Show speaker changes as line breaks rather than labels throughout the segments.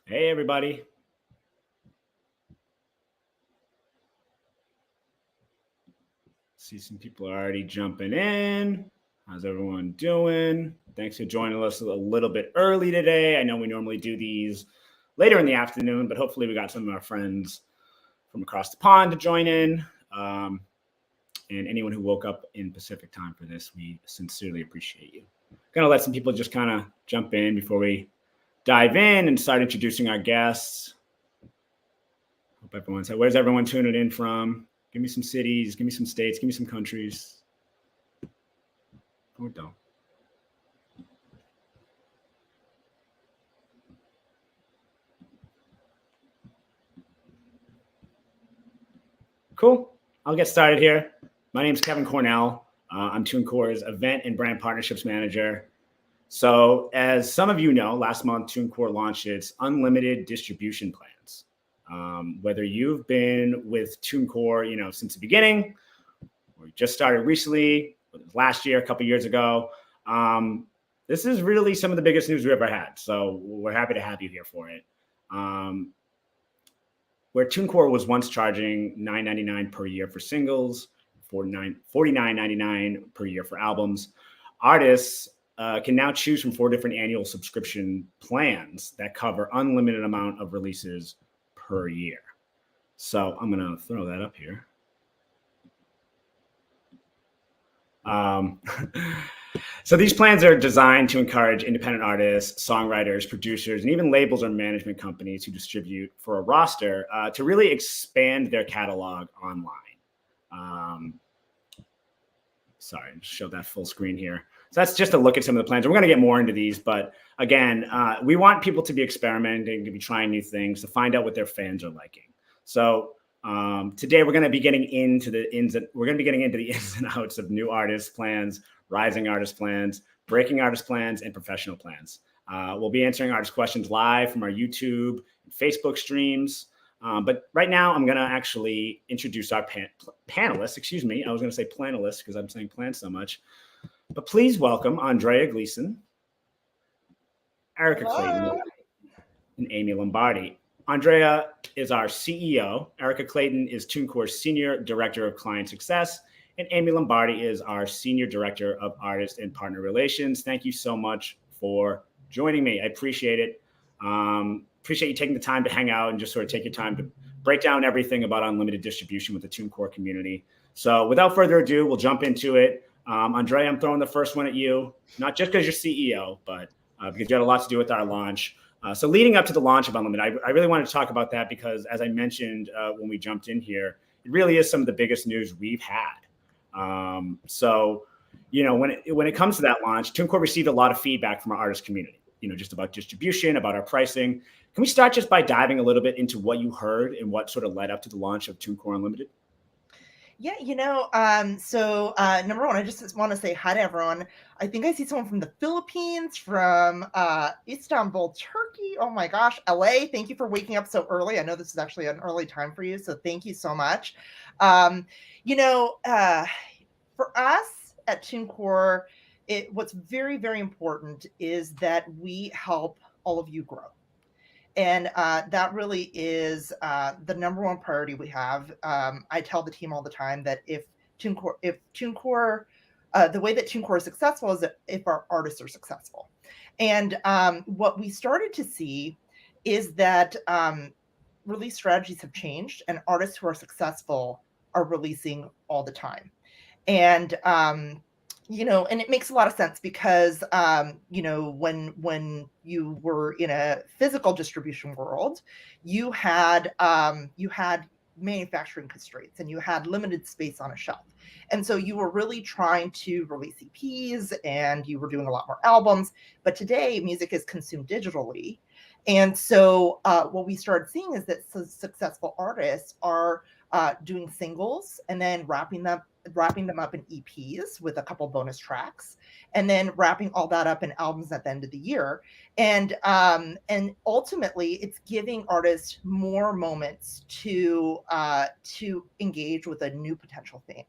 Hey, everybody. See some people are already jumping in. How's everyone doing? Thanks for joining us a little bit early today. I know we normally do these later in the afternoon, but hopefully we got some of our friends from across the pond to join in. And anyone who woke up in Pacific time for this, we sincerely appreciate you. Gonna let some people just kind of jump in before we dive in and start introducing our guests. Hope everyone's. Where's everyone tuning in from? Give me some cities, give me some states, give me some countries. Or don't. Cool. I'll get started here. My name is Kevin Cornell. I'm TuneCore's Event and Brand Partnerships Manager. So, as some of you know, last month TuneCore launched its unlimited distribution plans. Whether you've been with TuneCore, since the beginning, or you just started recently, last year, a couple years ago, this is really some of the biggest news we ever had. So we're happy to have you here for it. Where TuneCore was once charging $9.99 per year for singles, $49.99 per year for albums, artists can now choose from 4 different annual subscription plans that cover unlimited amount of releases per year. So I'm going to throw that up here. So these plans are designed to encourage independent artists, songwriters, producers, and even labels or management companies who distribute for a roster to really expand their catalog online. Sorry, just show that full screen here. So that's just a look at some of the plans. We're going to get more into these, but again, we want people to be experimenting, to be trying new things, to find out what their fans are liking. So today we're going to be getting into the ins and outs of new artist plans, rising artist plans, breaking artist plans, and professional plans. We'll be answering artist questions live from our YouTube and Facebook streams. But right now, I'm going to actually introduce our panelists. Excuse me. I was going to say planalists because I'm saying plan so much. But please welcome Andreea Gleeson, Isrc Clayton, and Amy Lombardi. Andreea is our CEO. Isrc Clayton is TuneCore's Senior Director of Client Success. And Amy Lombardi is our Senior Director of Artist and Partner Relations. Thank you so much for joining me. I appreciate it. Appreciate you taking the time to hang out and just sort of take your time to break down everything about unlimited distribution with the TuneCore community. So without further ado, we'll jump into it. Andreea, I'm throwing the first one at you, not just because you're CEO, but because you had a lot to do with our launch. So leading up to the launch of Unlimited, I really wanted to talk about that because, as I mentioned when we jumped in here, it really is some of the biggest news we've had. So when it comes to that launch, TuneCore received a lot of feedback from our artist community, just about distribution, about our pricing. Can we start just by diving a little bit into what you heard and what sort of led up to the launch of TuneCore Unlimited?
Yeah, so number one, I just want to say hi to everyone. I think I see someone from the Philippines, from Istanbul, Turkey. Oh my gosh, LA. Thank you for waking up so early. I know this is actually an early time for you, so thank you so much. For us at TuneCore, what's very, very important is that we help all of you grow. And that really is the number one priority we have. I tell the team all the time that if TuneCore, the way that TuneCore is successful is if our artists are successful. And what we started to see is that release strategies have changed, and artists who are successful are releasing all the time. And and it makes a lot of sense because, when you were in a physical distribution world, you had manufacturing constraints and you had limited space on a shelf. And so you were really trying to release EPs and you were doing a lot more albums. But today, music is consumed digitally. And so what we started seeing is that successful artists are doing singles and then wrapping them up in EPs with a couple bonus tracks, and then wrapping all that up in albums at the end of the year. And ultimately, it's giving artists more moments to engage with a new potential thing.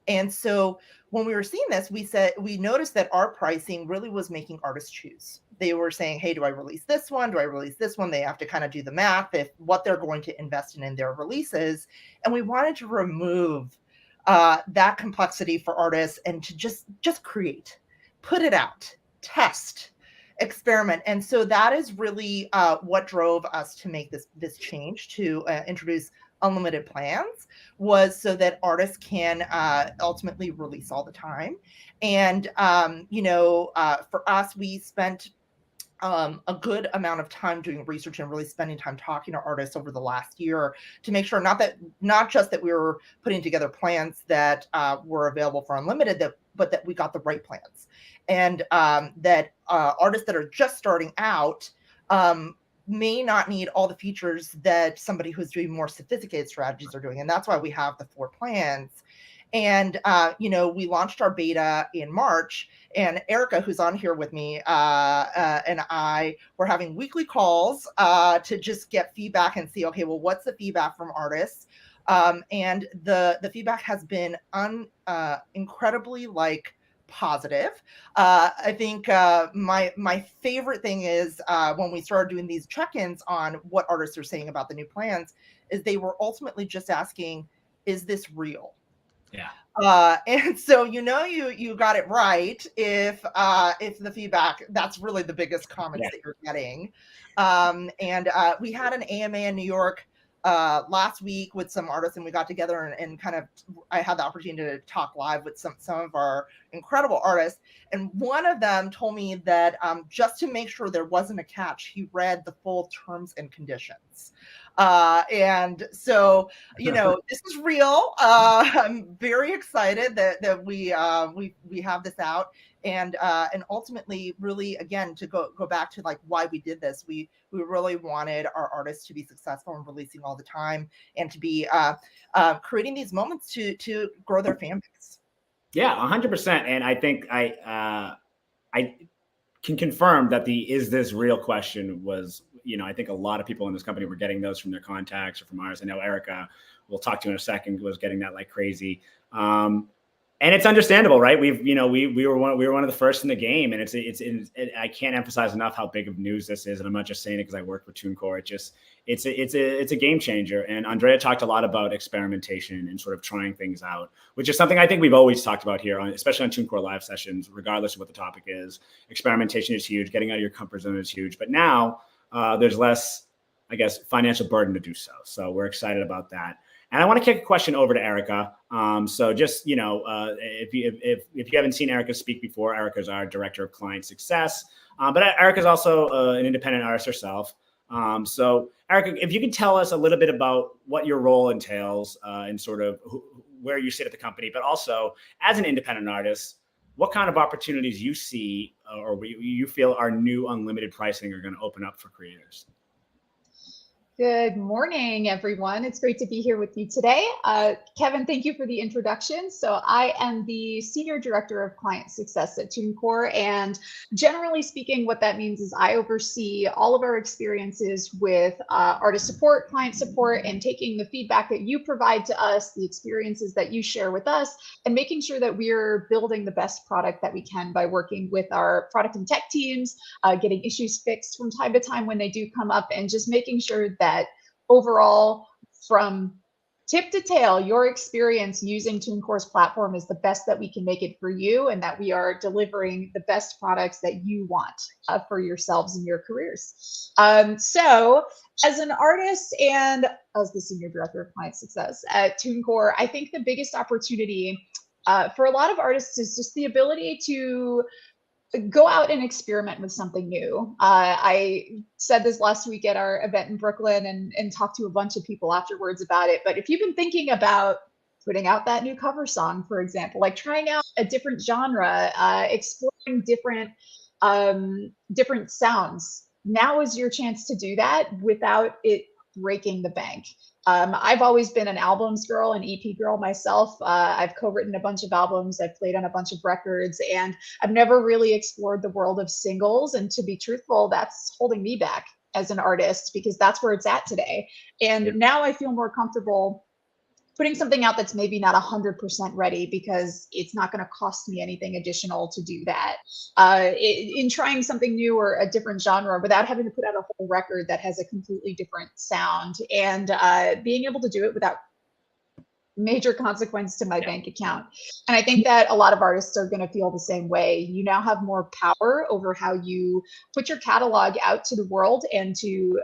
And so when we were seeing this, we noticed that our pricing really was making artists choose. they were saying, hey, do I release this one? Do I release this one? They have to kind of do the math if what they're going to invest in their releases. And we wanted to remove that complexity for artists and to just create, put it out, test, experiment. And so that is really what drove us to make this change to introduce unlimited plans, was so that artists can ultimately release all the time. And for us, we spent a good amount of time doing research and really spending time talking to artists over the last year to make sure not just that we were putting together plans that were available for unlimited, but that we got the right plans, and that artists that are just starting out may not need all the features that somebody who's doing more sophisticated strategies are doing. And that's why we have the 4 plans. And, we launched our beta in March, and Erica, who's on here with me, and I were having weekly calls to just get feedback and see, okay, well, what's the feedback from artists? And the feedback has been incredibly positive. I think my favorite thing is when we started doing these check-ins on what artists are saying about the new plans, is they were ultimately just asking, is this real?
Yeah.
And so you got it right if the feedback, that's really the biggest comments that you're getting. And we had an AMA in New York last week with some artists, and we got together and kind of, I had the opportunity to talk live with some of our incredible artists. And one of them told me that just to make sure there wasn't a catch, he read the full terms and conditions. And so, this is real. I'm very excited that we have this out. And ultimately, really, again, to go back to why we did this, we really wanted our artists to be successful in releasing all the time, and to be creating these moments to grow their fan base.
Yeah, 100%. And I think I can confirm that the "is this real" question was, I think a lot of people in this company were getting those from their contacts or from ours. I know Erica, we'll talk to in a second, was getting that like crazy. And it's understandable, right? We were one of the first in the game, and I can't emphasize enough how big of news this is. And I'm not just saying it because I work with TuneCore. It's a game changer. And Andreea talked a lot about experimentation and sort of trying things out, which is something I think we've always talked about here, especially on TuneCore live sessions, regardless of what the topic is. Experimentation is huge. Getting out of your comfort zone is huge. But now there's less, I guess, financial burden to do so. So we're excited about that. And I want to kick a question over to Erica. So just, if you haven't seen Erica speak before, Erica's our Director of Client Success. But Erica's also an independent artist herself. So Erica, if you could tell us a little bit about what your role entails and sort of where you sit at the company, but also as an independent artist, what kind of opportunities you see or you feel our new unlimited pricing are going to open up for creators.
Good morning, everyone. It's great to be here with you today. Kevin, thank you for the introduction. So I am the Senior Director of Client Success at TuneCore. And generally speaking, what that means is I oversee all of our experiences with artist support, client support, and taking the feedback that you provide to us, the experiences that you share with us, and making sure that we're building the best product that we can by working with our product and tech teams, getting issues fixed from time to time when they do come up, and just making sure that overall, from tip to tail, your experience using TuneCore's platform is the best that we can make it for you, and that we are delivering the best products that you want for yourselves and your careers. So as an artist and as the Senior Director of Client Success at TuneCore, I think the biggest opportunity for a lot of artists is just the ability to go out and experiment with something new. I said this last week at our event in Brooklyn and talked to a bunch of people afterwards about it. But if you've been thinking about putting out that new cover song, for example, like trying out a different genre, exploring different sounds, now is your chance to do that without it breaking the bank. I've always been an albums girl, an EP girl myself. I've co-written a bunch of albums. I've played on a bunch of records, and I've never really explored the world of singles. And to be truthful, that's holding me back as an artist because that's where it's at today. And now I feel more comfortable putting something out that's maybe not 100% ready because it's not going to cost me anything additional to do that. In trying something new or a different genre without having to put out a whole record that has a completely different sound, and being able to do it without major consequence to my bank account. And I think that a lot of artists are going to feel the same way. You now have more power over how you put your catalog out to the world, and to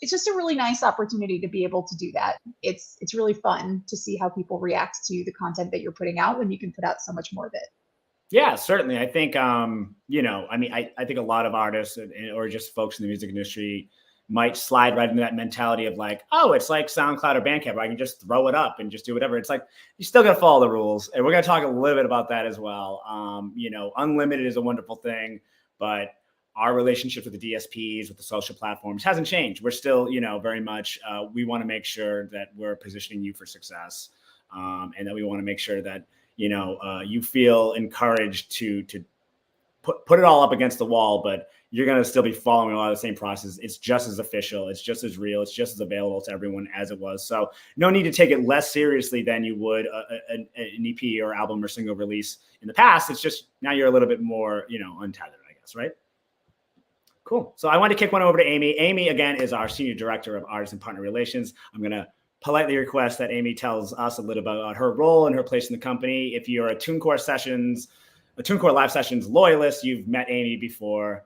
it's just a really nice opportunity to be able to do that. It's really fun to see how people react to the content that you're putting out when you can put out so much more of it.
Yeah, certainly. I think, you know, I mean, I think a lot of artists or just folks in the music industry might slide right into that mentality of like, oh, it's like SoundCloud or Bandcamp, where I can just throw it up and just do whatever. It's like, you still got to follow the rules. And we're going to talk a little bit about that as well. You know, unlimited is a wonderful thing, but our relationship with the DSPs, with the social platforms hasn't changed. We're still, you know, very much, we want to make sure that we're positioning you for success. And that we want to make sure that, you know, you feel encouraged to put it all up against the wall, but you're going to still be following a lot of the same process. It's just as official. It's just as real. It's just as available to everyone as it was. So no need to take it less seriously than you would an EP or album or single release in the past. It's just now you're a little bit more, you know, untethered, I guess, right? Cool. So I want to kick one over to Amy. Amy, again, is our Senior Director of Artist and Partner Relations. I'm going to politely request that Amy tells us a little bit about her role and her place in the company. If you're a TuneCore Live Sessions loyalist, you've met Amy before.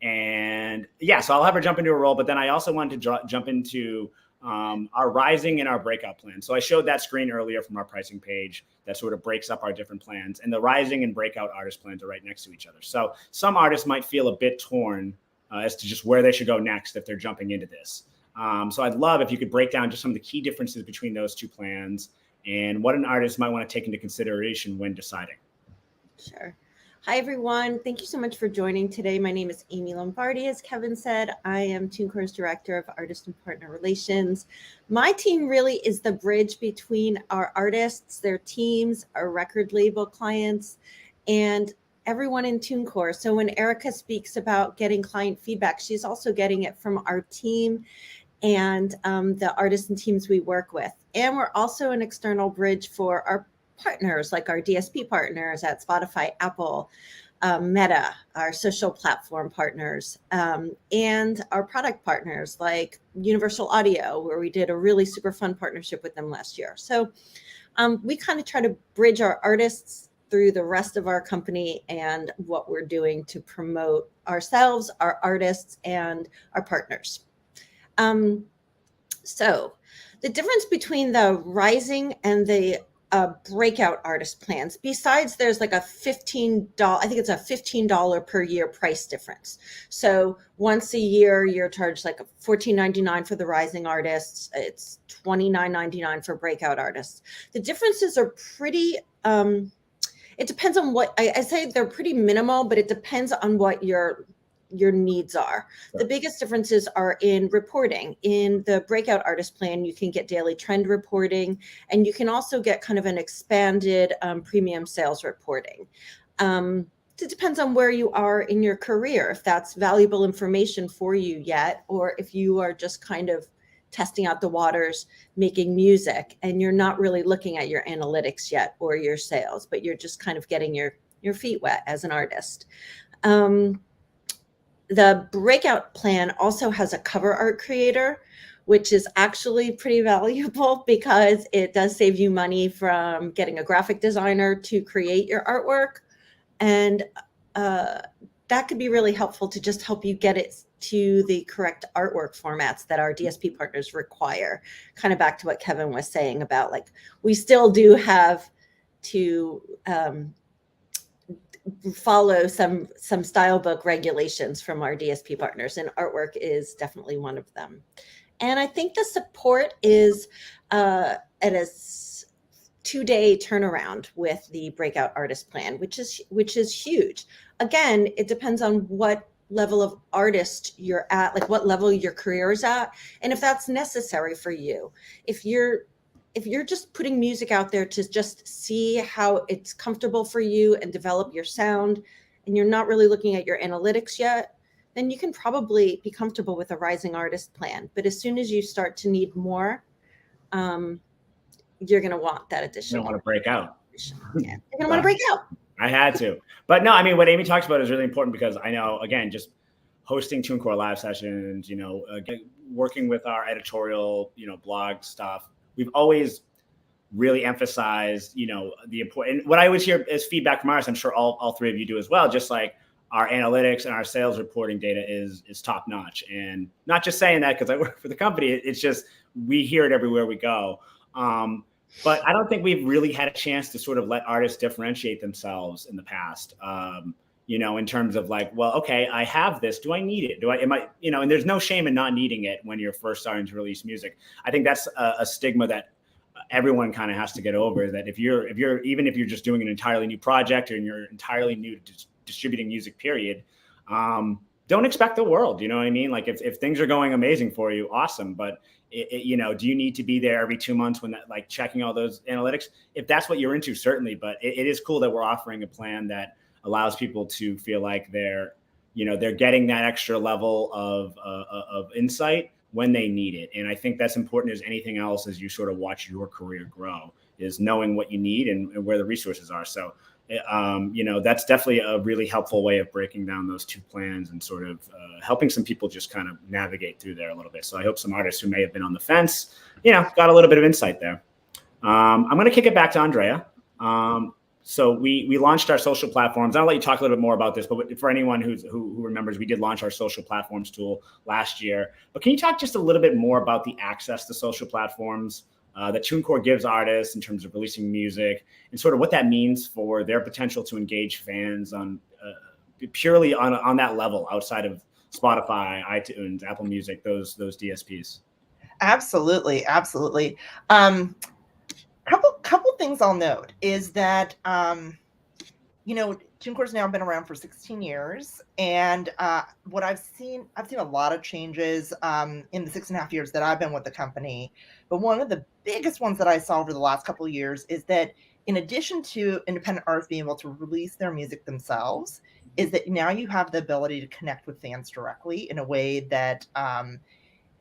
And yeah, so I'll have her jump into a role, but then I also wanted to jump into our rising and our breakout plan. So I showed that screen earlier from our pricing page that sort of breaks up our different plans, and the rising and breakout artist plans are right next to each other. So some artists might feel a bit torn as to just where they should go next if they're jumping into this. So I'd love if you could break down just some of the key differences between those two plans and what an artist might want to take into consideration when deciding.
Sure. Hi, everyone. Thank you so much for joining today. My name is Amy Lombardi. As Kevin said, I am TuneCore's Director of Artist and Partner Relations. My team really is the bridge between our artists, their teams, our record label clients, and everyone in TuneCore. So when Erica speaks about getting client feedback, she's also getting it from our team and the artists and teams we work with. And we're also an external bridge for our partners, like our DSP partners at Spotify, Apple, Meta, our social platform partners, and our product partners like Universal Audio, where we did a really super fun partnership with them last year. So we kind of try to bridge our artists through the rest of our company and what we're doing to promote ourselves, our artists, and our partners. So the difference between the rising and the breakout artist plans, besides there's like a $15, I think it's a $15 per year price difference. So once a year, you're charged like $14.99 for the rising artists. It's $29.99 for breakout artists. The differences are pretty, it depends on what, I say they're pretty minimal, but it depends on what your needs are. Right. The biggest differences are in reporting. In the breakout artist plan, you can get daily trend reporting, and you can also get kind of an expanded premium sales reporting. It depends on where you are in your career, if that's valuable information for you yet, or if you are just kind of testing out the waters, making music, and you're not really looking at your analytics yet or your sales, but you're just kind of getting your feet wet as an artist. The breakout plan also has a cover art creator, which is actually pretty valuable because it does save you money from getting a graphic designer to create your artwork. And that could be really helpful to just help you get it to the correct artwork formats that our DSP partners require. Kind of back to what Kevin was saying about, like, we still do have to follow some style book regulations from our DSP partners, and artwork is definitely one of them. And I think the support is at a 2-day turnaround with the breakout artist plan, which is huge. Again, it depends on what level of artist you're at, like what level your career is at, and if that's necessary for you. If you're just putting music out there to just see how it's comfortable for you and develop your sound, and you're not really looking at your analytics yet, then you can probably be comfortable with a rising artist plan. But as soon as you start to need more, you're going to want that
You
additional.
don't want to break out.
Yeah, you're going to want to break out.
I had to. But no, I mean, what Amy talks about is really important because I know, again, just hosting TuneCore live sessions, working with our editorial, blog stuff, we've always really emphasized, the important, what I always hear as feedback from ours, I'm sure all three of you do as well, just like our analytics and our sales reporting data is top notch. And not just saying that because I work for the company, it's just, we hear it everywhere we go. But I don't think we've really had a chance to sort of let artists differentiate themselves in the past. In terms of like, well, okay, I have this. Do I need it? And there's no shame in not needing it when you're first starting to release music. I think that's a stigma that everyone kind of has to get over, that if you're just doing an entirely new project or you're entirely new to distributing music, period, don't expect the world. You know what I mean? Like if things are going amazing for you, awesome. But do you need to be there every 2 months when that, like checking all those analytics? If that's what you're into, certainly. But it is cool that we're offering a plan that allows people to feel like they're getting that extra level of insight when they need it. And I think that's important as anything else as you sort of watch your career grow, is knowing what you need and where the resources are. So, that's definitely a really helpful way of breaking down those two plans and sort of helping some people just kind of navigate through there a little bit. So I hope some artists who may have been on the fence, got a little bit of insight there. I'm going to kick it back to Andreea. So we launched our social platforms. I'll let you talk a little bit more about this, but for anyone who remembers, we did launch our social platforms tool last year. But can you talk just a little bit more about the access to social platforms that TuneCore gives artists in terms of releasing music and sort of what that means for their potential to engage fans on purely on that level outside of Spotify, iTunes, Apple Music, those DSPs?
Absolutely. Couple things I'll note is that, TuneCore's now been around for 16 years. And what I've seen a lot of changes in the 6.5 years that I've been with the company. But one of the biggest ones that I saw over the last couple of years is that in addition to independent artists being able to release their music themselves, is that now you have the ability to connect with fans directly in a way that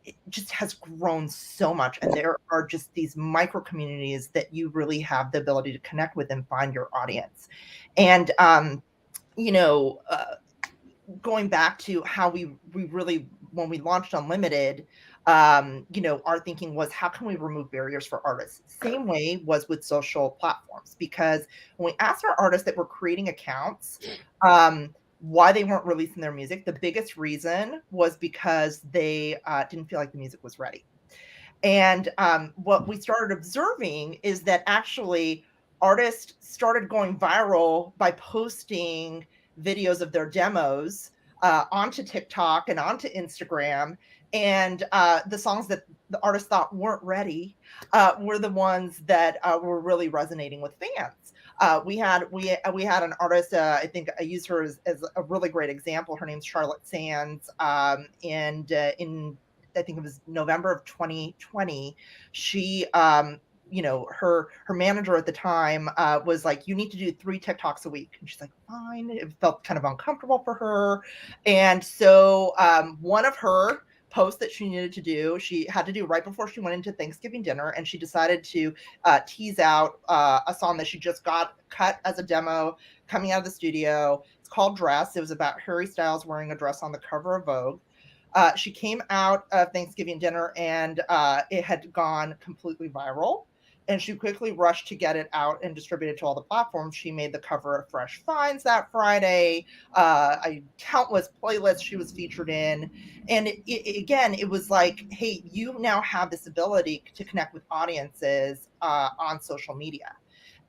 it just has grown so much. And there are just these micro communities that you really have the ability to connect with and find your audience. And, going back to how we really, when we launched Unlimited, our thinking was, how can we remove barriers for artists? Same way was with social platforms, because when we asked our artists that were creating accounts, why they weren't releasing their music, the biggest reason was because they didn't feel like the music was ready. And what we started observing is that actually artists started going viral by posting videos of their demos onto TikTok and onto Instagram. And the songs that the artists thought weren't ready were the ones that were really resonating with fans. We had an artist, I think I use her as a really great example. Her name's Charlotte Sands. And in, I think it was November of 2020, she, her manager at the time was like, you need to do 3 TikToks a week. And she's like, fine. It felt kind of uncomfortable for her. And so one of her post that she needed to do, she had to do right before she went into Thanksgiving dinner, and she decided to tease out a song that she just got cut as a demo coming out of the studio. It's called Dress. It was about Harry Styles wearing a dress on the cover of Vogue. She came out of Thanksgiving dinner and it had gone completely viral. And she quickly rushed to get it out and distribute it to all the platforms. She made the cover of Fresh Finds that Friday. Countless playlists she was featured in. And it was like, hey, you now have this ability to connect with audiences on social media.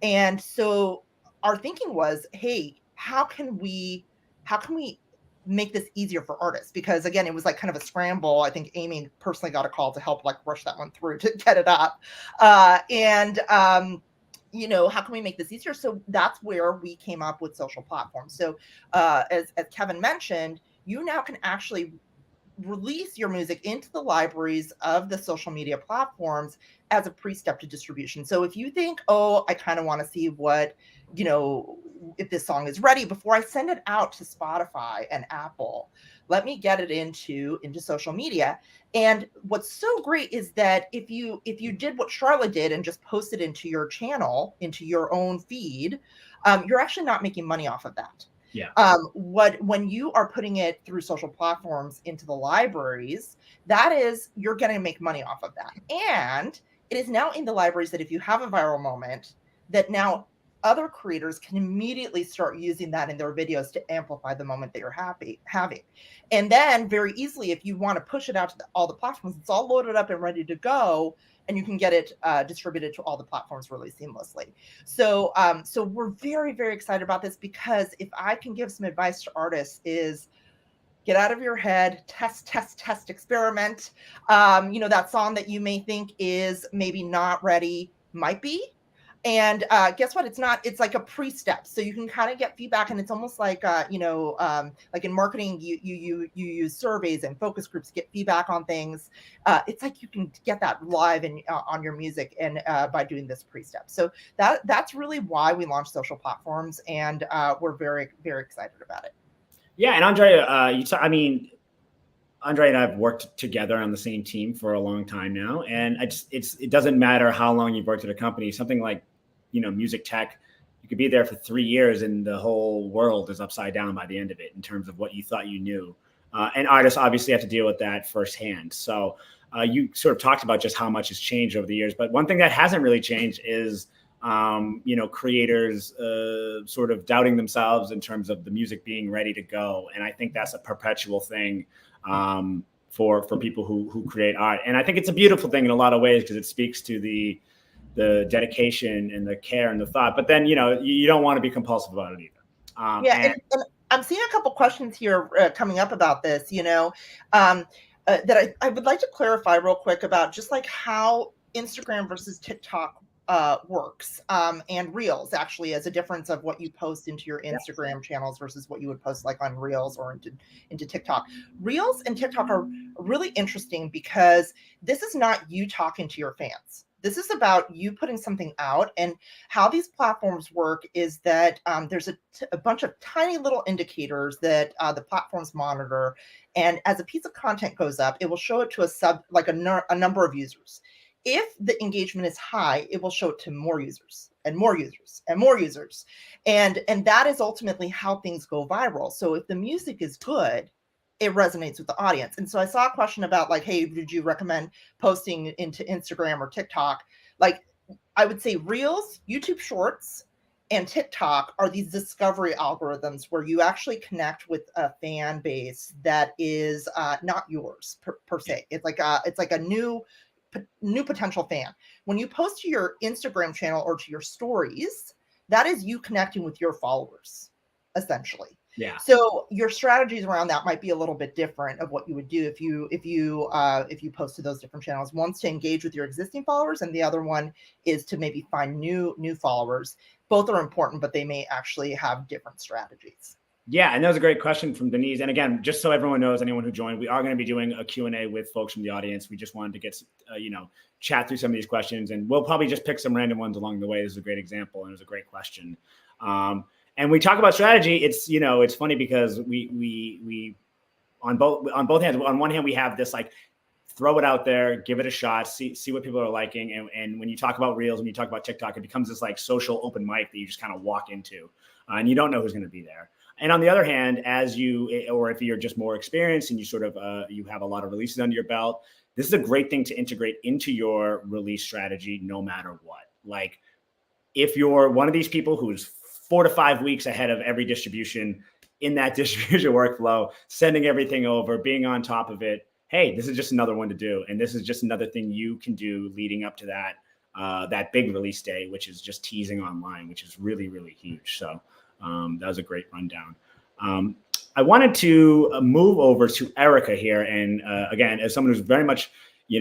And so our thinking was, hey, how can we make this easier for artists? Because again, it was like kind of a scramble. I think Amy personally got a call to help like rush that one through to get it up. How can we make this easier? So that's where we came up with social platforms. So as Kevin mentioned, you now can actually release your music into the libraries of the social media platforms as a pre-step to distribution. So if you think, oh, I kind of want to see what, if this song is ready before I send it out to Spotify and Apple, Let me get it into social media. And what's so great is that if you did what Charlotte did and just posted into your channel, into your own feed, you're actually not making money off of that.
Yeah.
When you are putting it through social platforms into the libraries, that is, you're going to make money off of that. And it is now in the libraries that if you have a viral moment, that now other creators can immediately start using that in their videos to amplify the moment that you're having. And then very easily, if you want to push it out to all the platforms, it's all loaded up and ready to go, and you can get it distributed to all the platforms really seamlessly. So we're very, very excited about this, because if I can give some advice to artists is, get out of your head, test, experiment. That song that you may think is maybe not ready might be. And guess what? It's not. It's like a pre-step, so you can kind of get feedback, and it's almost like like in marketing, you use surveys and focus groups to get feedback on things. It's like you can get that live and on your music, and by doing this pre-step. So that's really why we launched social platforms, and we're very, very excited about it.
Yeah, and Andreea, Andreea and I have worked together on the same team for a long time now, and it doesn't matter how long you've worked at a company. Something like, music tech, you could be there for 3 years, and the whole world is upside down by the end of it in terms of what you thought you knew. And artists obviously have to deal with that firsthand. So you sort of talked about just how much has changed over the years, but one thing that hasn't really changed is creators sort of doubting themselves in terms of the music being ready to go. And I think that's a perpetual thing for people who create art. And I think it's a beautiful thing in a lot of ways, because it speaks to the dedication and the care and the thought. But then, you don't want to be compulsive about it either.
And I'm seeing a couple questions here coming up about this, that I would like to clarify real quick about just like how Instagram versus TikTok works, and Reels actually as a difference of what you post into your Instagram channels versus what you would post like on Reels or into TikTok. Reels and TikTok are really interesting, because this is not you talking to your fans. This is about you putting something out. And how these platforms work is that there's a bunch of tiny little indicators that the platforms monitor. And as a piece of content goes up, it will show it to a number of users. If the engagement is high, it will show it to more users and more users and more users. And that is ultimately how things go viral. So if the music is good, it resonates with the audience. And so I saw a question about like, hey, did you recommend posting into Instagram or TikTok? Like, I would say Reels, YouTube Shorts, and TikTok are these discovery algorithms where you actually connect with a fan base that is not yours per se. It's like a new potential fan. When you post to your Instagram channel or to your stories, that is you connecting with your followers, essentially.
Yeah.
So your strategies around that might be a little bit different of what you would do if you post to those different channels. One's to engage with your existing followers, and the other one is to maybe find new followers. Both are important, but they may actually have different strategies.
Yeah, and that was a great question from Denise. And again, just so everyone knows, anyone who joined, we are going to be doing a Q&A with folks from the audience. We just wanted to get, chat through some of these questions, and we'll probably just pick some random ones along the way. This is a great example, and it was a great question. And we talk about strategy. It's funny because we on both hands. On one hand, we have this like, throw it out there, give it a shot, see what people are liking. And when you talk about Reels, when you talk about TikTok, it becomes this like social open mic that you just kind of walk into, and you don't know who's going to be there. And on the other hand, if you're just more experienced and you sort of you have a lot of releases under your belt, this is a great thing to integrate into your release strategy, no matter what. Like, if you're one of these people who's 4 to 5 weeks ahead of every distribution in that distribution workflow, sending everything over, being on top of it, hey, this is just another one to do. And this is just another thing you can do leading up to that big release day, which is just teasing online, which is really, really huge. So that was a great rundown. I wanted to move over to Erica here. And again, as someone who's very much,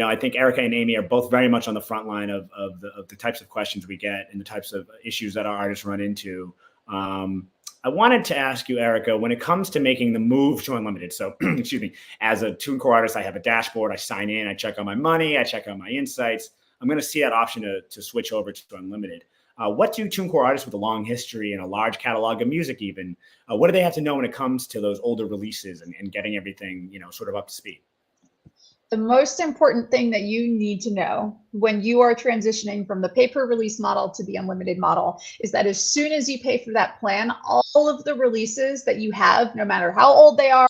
I think Erica and Amy are both very much on the front line of the types of questions we get and the types of issues that our artists run into. I wanted to ask you, Erica, when it comes to making the move to unlimited. So, excuse me, as a TuneCore artist, I have a dashboard. I sign in, I check on my money, I check on my insights. I'm going to see that option to switch over to unlimited. What do TuneCore artists with a long history and a large catalog of music even, what do they have to know when it comes to those older releases and getting everything, sort of up to speed?
The most important thing that you need to know when you are transitioning from the pay-per-release model to the unlimited model is that as soon as you pay for that plan, all of the releases that you have, no matter how old they are,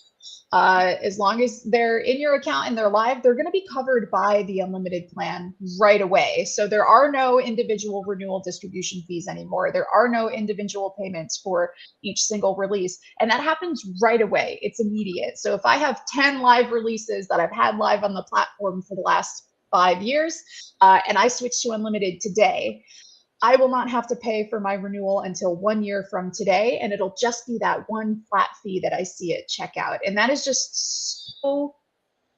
as long as they're in your account and they're live, they're going to be covered by the unlimited plan right away. So there are no individual renewal distribution fees anymore. There are no individual payments for each single release. And that happens right away. It's immediate. So if I have 10 live releases that I've had live on the platform for the last 5 years, and I switch to unlimited today, I will not have to pay for my renewal until 1 year from today. And it'll just be that one flat fee that I see at checkout. And that is just so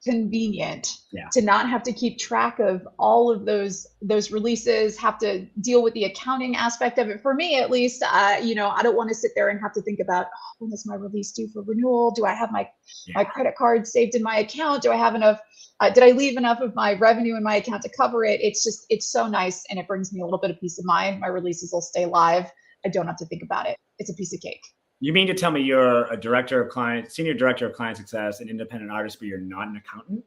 convenient to not have to keep track of all of those releases, have to deal with the accounting aspect of it. For me, at least, I don't want to sit there and have to think about, when is my release due for renewal? Do I have my credit card saved in my account? Do I have enough? Did I leave enough of my revenue in my account to cover it? It's so nice. And it brings me a little bit of peace of mind. My releases will stay live. I don't have to think about it. It's a piece of cake.
You mean to tell me you're a senior director of client success, and independent artist, but you're not an accountant?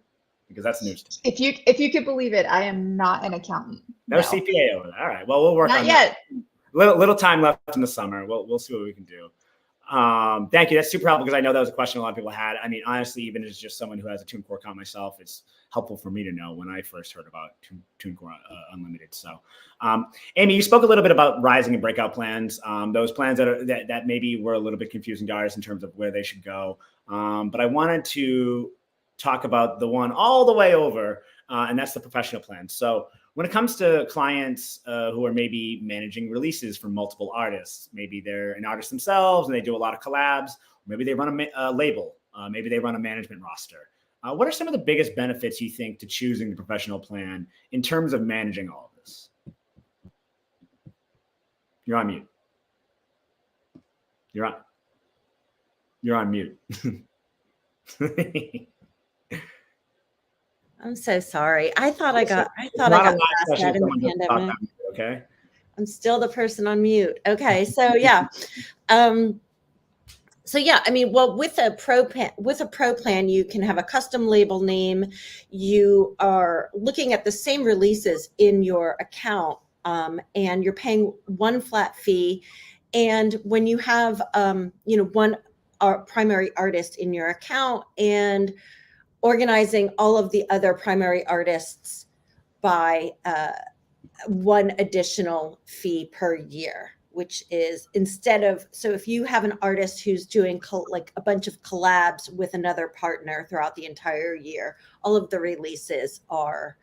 Because that's news to me.
If you could believe it, I am not an accountant.
No CPA over there. All right. Well, we'll work on
yet.
That. Little time left in the summer. We'll see what we can do. Thank you. That's super helpful because I know that was a question a lot of people had. I mean, honestly, even as just someone who has a TuneCore account myself, it's helpful for me to know when I first heard about TuneCore Unlimited. So, Amy, you spoke a little bit about rising and breakout plans. Those plans that maybe were a little bit confusing to artists in terms of where they should go. But I wanted to talk about the one all the way over, and that's the professional plan. So when it comes to clients who are maybe managing releases for multiple artists, maybe they're an artist themselves and they do a lot of collabs, or maybe they run a label, maybe they run a management roster. What are some of the biggest benefits you think to choosing the professional plan in terms of managing all of this? You're on mute. You're on mute.
I'm so sorry. I thought I got laughed at in the pandemic.
Okay.
I'm still the person on mute. Okay. So yeah. I mean, well, with a pro plan, you can have a custom label name. You are looking at the same releases in your account, and you're paying one flat fee. And when you have, one primary artist in your account and organizing all of the other primary artists by one additional fee per year, which is so if you have an artist who's doing like a bunch of collabs with another partner throughout the entire year, all of the releases are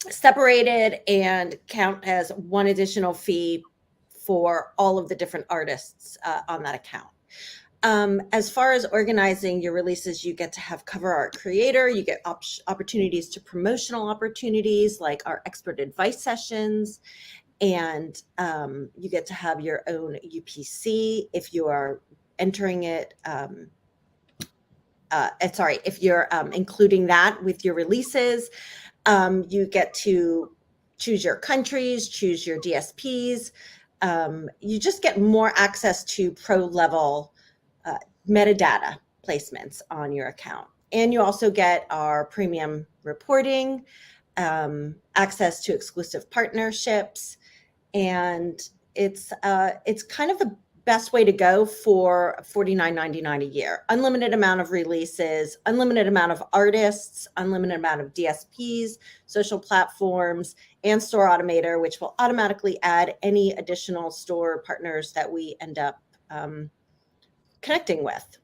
separated and count as one additional fee for all of the different artists on that account. As far as organizing your releases, you get to have cover art creator, you get opportunities to promotional opportunities like our expert advice sessions, and you get to have your own UPC if you are entering it. If you're including that with your releases, you get to choose your countries, choose your DSPs. You just get more access to pro level metadata placements on your account. And you also get our premium reporting, access to exclusive partnerships. And it's kind of the best way to go for $49.99 a year. Unlimited amount of releases, unlimited amount of artists, unlimited amount of DSPs, social platforms, and Store Automator, which will automatically add any additional store partners that we end up connecting with.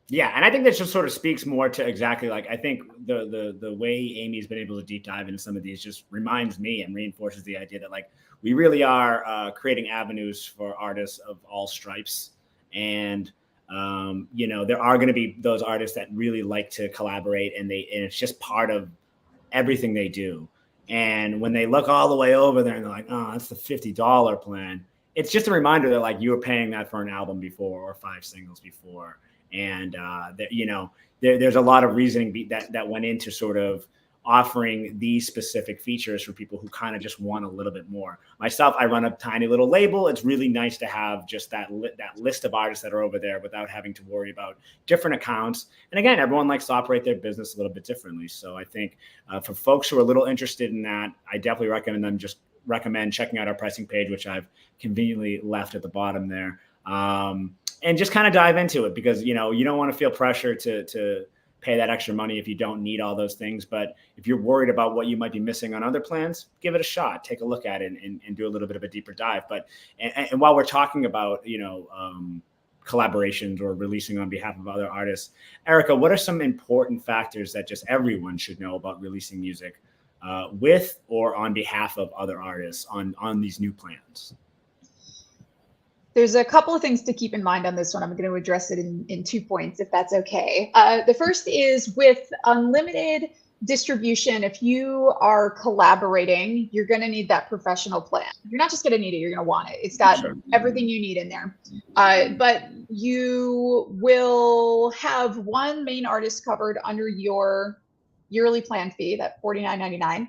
Yeah, and I think that just sort of speaks more to exactly like I think the way Amy's been able to deep dive into some of these just reminds me and reinforces the idea that like we really are creating avenues for artists of all stripes, and there are going to be those artists that really like to collaborate, and it's just part of everything they do. And when they look all the way over there and they're like, oh, that's the $50 plan. It's just a reminder that like you were paying that for an album before or 5 singles before. And there's a lot of reasoning that went into sort of offering these specific features for people who kind of just want a little bit more. Myself, I run a tiny little label. It's really nice to have just that list of artists that are over there without having to worry about different accounts. And again, everyone likes to operate their business a little bit differently. So I think for folks who are a little interested in that, I definitely recommend checking out our pricing page, which I've conveniently left at the bottom there. And just kind of dive into it, because, you don't want to feel pressure to pay that extra money if you don't need all those things. But if you're worried about what you might be missing on other plans, give it a shot, take a look at it and do a little bit of a deeper dive. But, and while we're talking about, collaborations or releasing on behalf of other artists, Erica, what are some important factors that just everyone should know about releasing music with or on behalf of other artists on these new plans?
There's a couple of things to keep in mind on this one. I'm going to address it in 2 points, if that's okay. The first is with unlimited distribution. If you are collaborating, you're going to need that professional plan. You're not just going to need it, you're going to want it. It's got everything you need in there. But you will have one main artist covered under your yearly plan fee, that $49.99,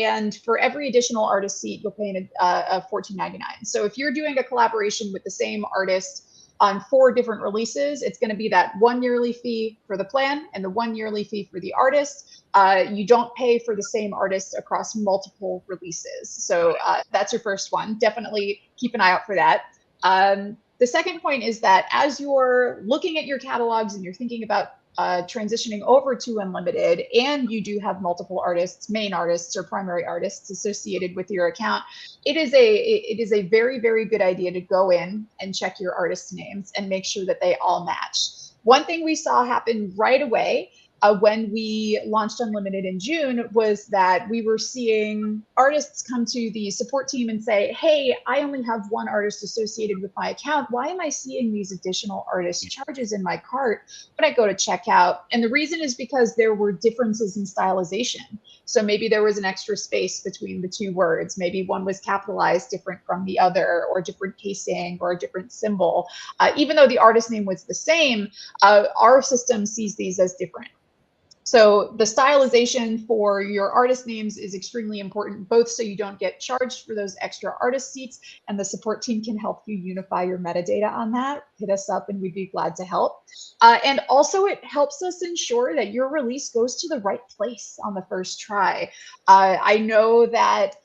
and for every additional artist seat, you'll pay a $14.99. So if you're doing a collaboration with the same artist on 4 different releases, it's going to be that 1 yearly fee for the plan and the 1 yearly fee for the artist. You don't pay for the same artist across multiple releases. So that's your first one. Definitely keep an eye out for that. The second point is that as you're looking at your catalogs and you're thinking about transitioning over to unlimited, and you do have multiple artists, main artists or primary artists associated with your account, it is a very, very good idea to go in and check your artist names and make sure that they all match. One thing we saw happen right away when we launched Unlimited in June was that we were seeing artists come to the support team and say, hey, I only have 1 artist associated with my account. Why am I seeing these additional artist charges in my cart when I go to checkout? And the reason is because there were differences in stylization. So maybe there was an extra space between the 2 words. Maybe one was capitalized different from the other, or different casing, or a different symbol. Even though the artist name was the same, our system sees these as different. So the stylization for your artist names is extremely important, both so you don't get charged for those extra artist seats, and the support team can help you unify your metadata on that. Hit us up and we'd be glad to help. And also it helps us ensure that your release goes to the right place on the first try. I know that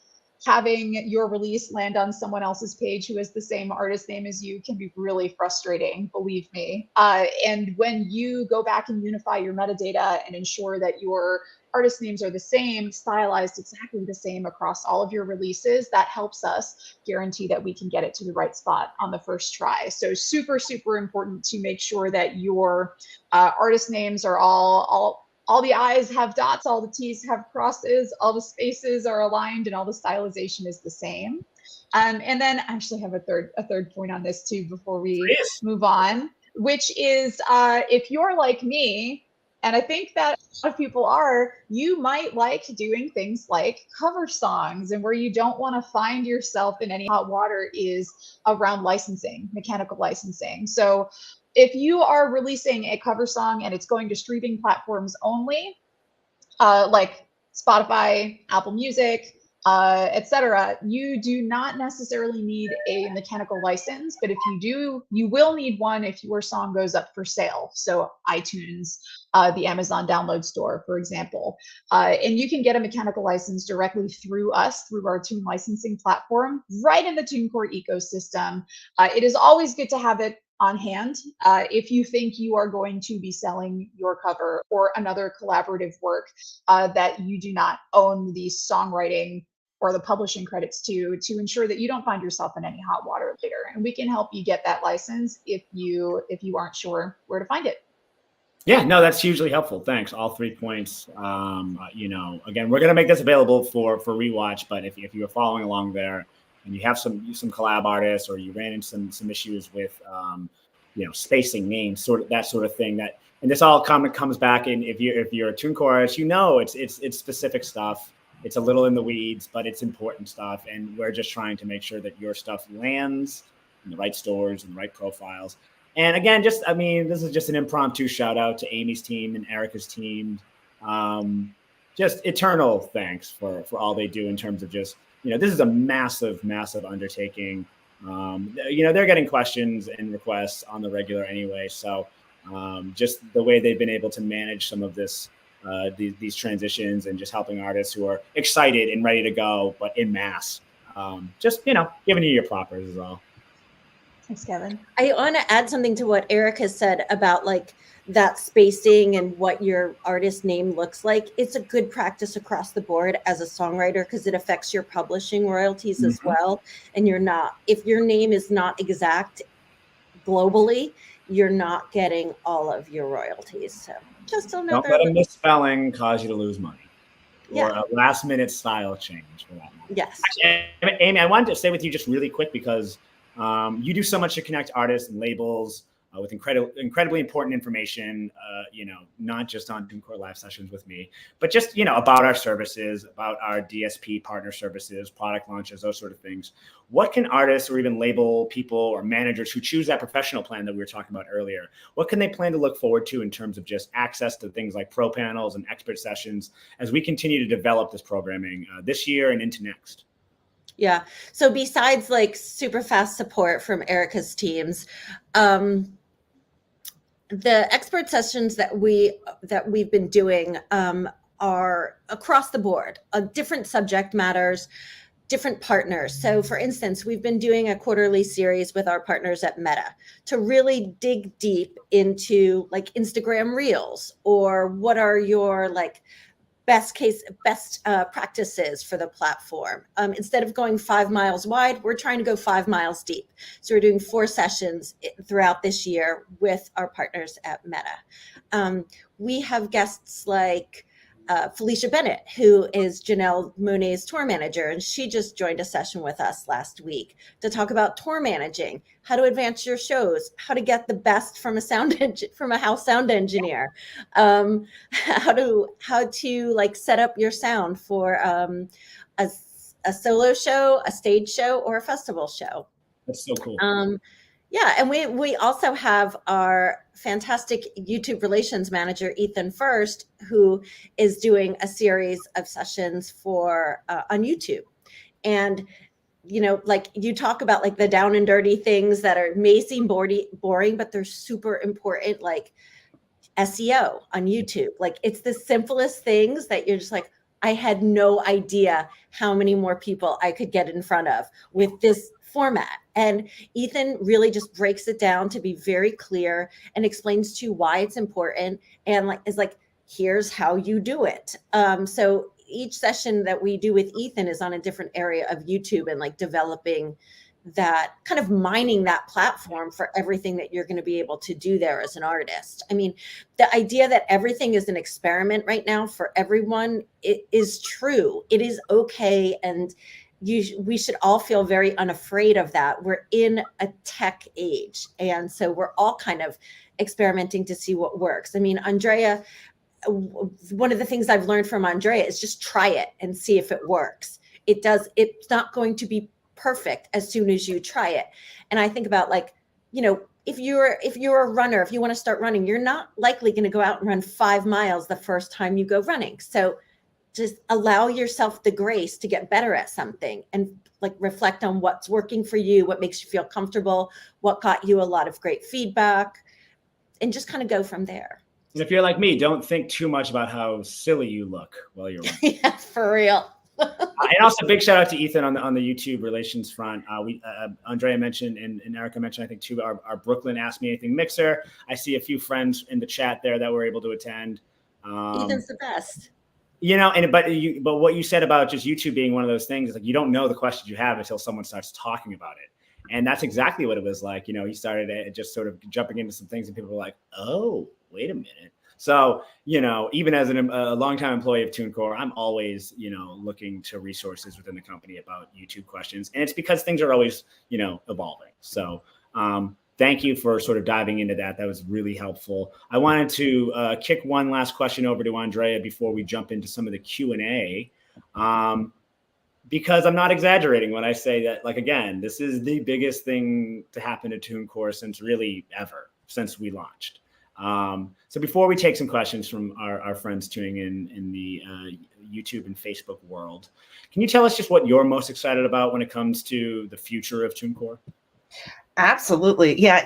having your release land on someone else's page who has the same artist name as you can be really frustrating, believe me. And when you go back and unify your metadata and ensure that your artist names are the same, stylized exactly the same across all of your releases, that helps us guarantee that we can get it to the right spot on the first try. So super, super important to make sure that your artist names are all the I's have dots, all the T's have crosses, all the spaces are aligned, and all the stylization is the same. And then I actually have a third point on this too before we move on, which is if you're like me, and I think that a lot of people are, you might like doing things like cover songs, and where you don't want to find yourself in any hot water is around licensing, mechanical licensing. So if you are releasing a cover song and it's going to streaming platforms only, like Spotify, Apple Music, etc., you do not necessarily need a mechanical license, but if you do, you will need one if your song goes up for sale. So iTunes, the Amazon download store, for example. And you can get a mechanical license directly through us, through our Tune licensing platform, right in the TuneCore ecosystem. It is always good to have it on hand if you think you are going to be selling your cover or another collaborative work that you do not own the songwriting or the publishing credits to ensure that you don't find yourself in any hot water later. And we can help you get that license if you aren't sure where to find it.
Yeah, no, that's hugely helpful. Thanks. All 3 points. Again, we're going to make this available for rewatch, but if you're following along there and you have some collab artists, or you ran into some issues with, spacing names, that sort of thing, and this all comes back in, if you're a TuneCore artist, it's specific stuff. It's a little in the weeds, but it's important stuff. And we're just trying to make sure that your stuff lands in the right stores and the right profiles. And again, this is just an impromptu shout out to Amy's team and Erica's team. just eternal thanks for all they do in terms of just, this is a massive, massive undertaking. They're getting questions and requests on the regular anyway. So just the way they've been able to manage some of this, these transitions, and just helping artists who are excited and ready to go, but in mass. Just, giving you your propers is all.
Thanks, Kevin.
I want to add something to what Eric has said about like that spacing and what your artist name looks like. It's a good practice across the board as a songwriter because it affects your publishing royalties as well. And if your name is not exact globally, you're not getting all of your royalties. So just another.
Don't let a misspelling cause you to lose money, or a last minute style change for that matter.
Yes.
Actually, Amy, I wanted to stay with you just really quick because you do so much to connect artists and labels with incredibly important information, not just on TuneCore live sessions with me, but just, about our services, about our DSP partner services, product launches, those sort of things. What can artists or even label people or managers who choose that professional plan that we were talking about earlier, what can they plan to look forward to in terms of just access to things like pro panels and expert sessions as we continue to develop this programming this year and into next?
Yeah. So besides like super fast support from Erica's teams, the expert sessions that we've been doing are across the board, different subject matters, different partners. So for instance, we've been doing a quarterly series with our partners at Meta to really dig deep into like Instagram Reels, or what are your like best practices for the platform. Instead of going 5 miles wide, we're trying to go 5 miles deep. So we're doing 4 sessions throughout this year with our partners at Meta. We have guests like Felicia Bennett, who is Janelle Monet's tour manager, and she just joined a session with us last week to talk about tour managing, how to advance your shows, how to get the best from a house sound engineer, how to like set up your sound for a solo show, a stage show, or a festival show.
That's so cool.
Yeah, and we also have our fantastic YouTube relations manager, Ethan First, who is doing a series of sessions for on YouTube. And, like you talk about like the down and dirty things that may seem boring, but they're super important, like SEO on YouTube. Like it's the simplest things that you're just like, I had no idea how many more people I could get in front of with this format. And Ethan really just breaks it down to be very clear and explains to you why it's important, and is like, here's how you do it. So each session that we do with Ethan is on a different area of YouTube, and like developing that, kind of mining that platform for everything that you're going to be able to do there as an artist. I mean, the idea that everything is an experiment right now for everyone, it is true. It is okay. And we should all feel very unafraid of that. We're in a tech age. And so we're all kind of experimenting to see what works. I mean, Andreea, one of the things I've learned from Andreea is just try it and see if it works. It's not going to be perfect as soon as you try it. And I think about like, if you're a runner, if you want to start running, you're not likely going to go out and run 5 miles the first time you go running. So just allow yourself the grace to get better at something, and like reflect on what's working for you, what makes you feel comfortable, what got you a lot of great feedback, and just kind of go from there.
And if you're like me, don't think too much about how silly you look while you're running.
Yeah, for real.
And also big shout out to Ethan on the YouTube relations front. Andreea mentioned and Erica mentioned, I think too, our Brooklyn Ask Me Anything mixer. I see a few friends in the chat there that were able to attend.
Ethan's the best.
But what you said about just YouTube being one of those things is like, you don't know the questions you have until someone starts talking about it. And that's exactly what it was like. He started just sort of jumping into some things, and people were like, oh, wait a minute. So, even as a longtime employee of TuneCore, I'm always, looking to resources within the company about YouTube questions. And it's because things are always, evolving. So thank you for sort of diving into that. That was really helpful. I wanted to kick one last question over to Andreea before we jump into some of the Q&A. Because I'm not exaggerating when I say that, like, again, this is the biggest thing to happen to TuneCore since we launched. So before we take some questions from our friends tuning in the YouTube and Facebook world, can you tell us just what you're most excited about when it comes to the future of TuneCore?
Absolutely. Yeah.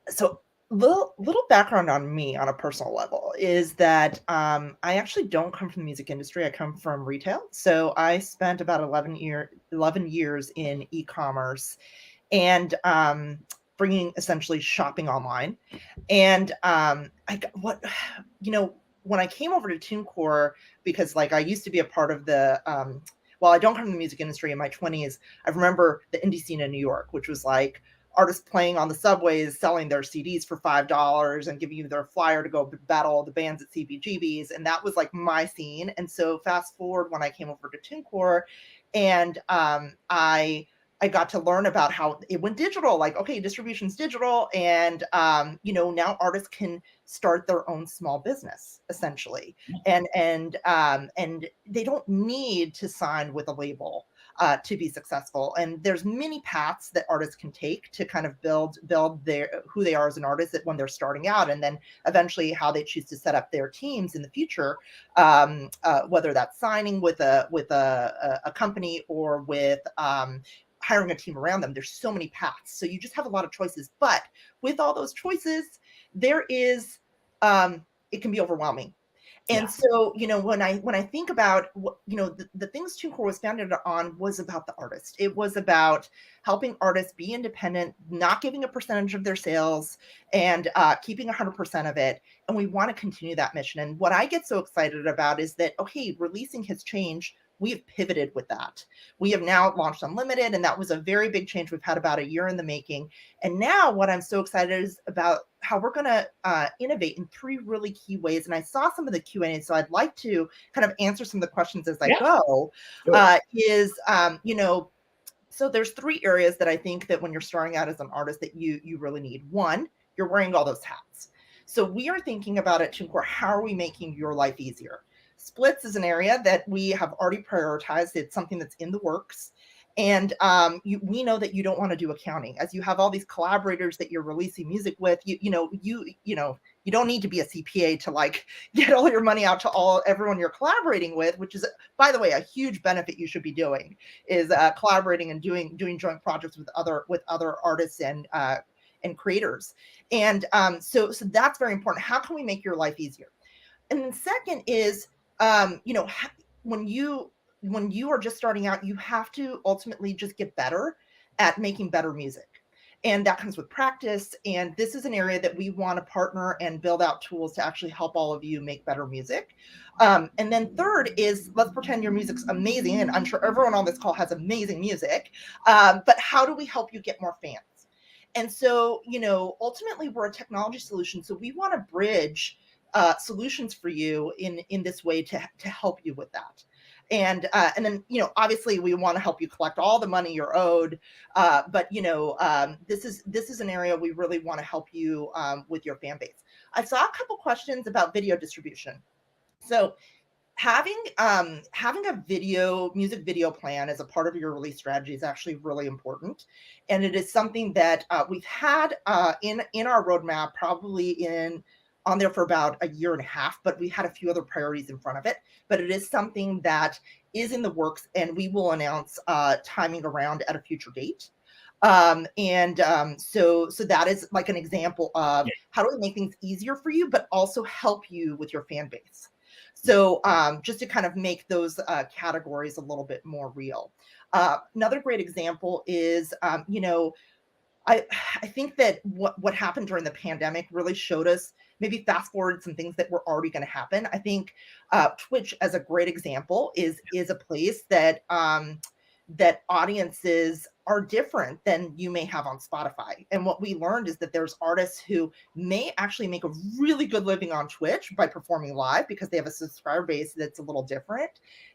So little background on me on a personal level is that I actually don't come from the music industry. I come from retail. So I spent about 11 years in e-commerce and bringing essentially shopping online. And when I came over to TuneCore, because like I used to be a part of the well, I don't come from the music industry. In my 20s, I remember the indie scene in New York, which was like artists playing on the subways, selling their CDs for $5 and giving you their flyer to go battle the bands at CBGBs. And that was like my scene. And so fast forward when I came over to TuneCore, and I got to learn about how it went digital, like, okay, distribution's digital. And, now artists can start their own small business essentially. And they don't need to sign with a label to be successful. And there's many paths that artists can take to kind of build who they are as an artist when they're starting out. And then eventually how they choose to set up their teams in the future, whether that's signing with a company or with, hiring a team around them. There's so many paths. So you just have a lot of choices. But with all those choices, there is, it can be overwhelming. And so, when I think about the things TuneCore was founded on was about the artist. It was about helping artists be independent, not giving a percentage of their sales, and keeping 100% of it. And we want to continue that mission. And what I get so excited about is that, okay, releasing has changed. We have pivoted with that. We have now launched Unlimited, and that was a very big change. We've had about a year in the making. And now what I'm so excited is about how we're going to innovate in 3 really key ways. And I saw some of the Q&A, so I'd like to kind of answer some of the questions as I go. Sure. So there's 3 areas that I think that when you're starting out as an artist that you really need. One, you're wearing all those hats. So we are thinking about at TuneCore, how are we making your life easier? Splits is an area that we have already prioritized. It's something that's in the works. And we know that you don't want to do accounting, as you have all these collaborators that you're releasing music with. You don't need to be a CPA to like get all your money out to everyone you're collaborating with, which is, by the way, a huge benefit you should be doing is collaborating and doing joint projects with other artists and creators. And so that's very important. How can we make your life easier? And then second is, when you are just starting out, you have to ultimately just get better at making better music. And that comes with practice. And this is an area that we want to partner and build out tools to actually help all of you make better music. And then third is, let's pretend your music's amazing. And I'm sure everyone on this call has amazing music. But how do we help you get more fans? And so, ultimately we're a technology solution. So we want to bridge solutions for you in this way to help you with that. And then, obviously we want to help you collect all the money you're owed. But this is an area we really want to help you with your fan base. I saw a couple questions about video distribution. So having a music video plan as a part of your release strategy is actually really important. And it is something that we've had in our roadmap, probably on there for about a year and a half, but we had a few other priorities in front of it. But it is something that is in the works, and we will announce timing around at a future date. So that is like an example of how do we make things easier for you, but also help you with your fan base. So just to kind of make those categories a little bit more real. Another great example is, I think that what happened during the pandemic really showed us, maybe fast forward some things that were already going to happen. I think Twitch, as a great example, is a place that that audiences are different than you may have on Spotify. And what we learned is that there's artists who may actually make a really good living on Twitch by performing live because they have a subscriber base that's a little different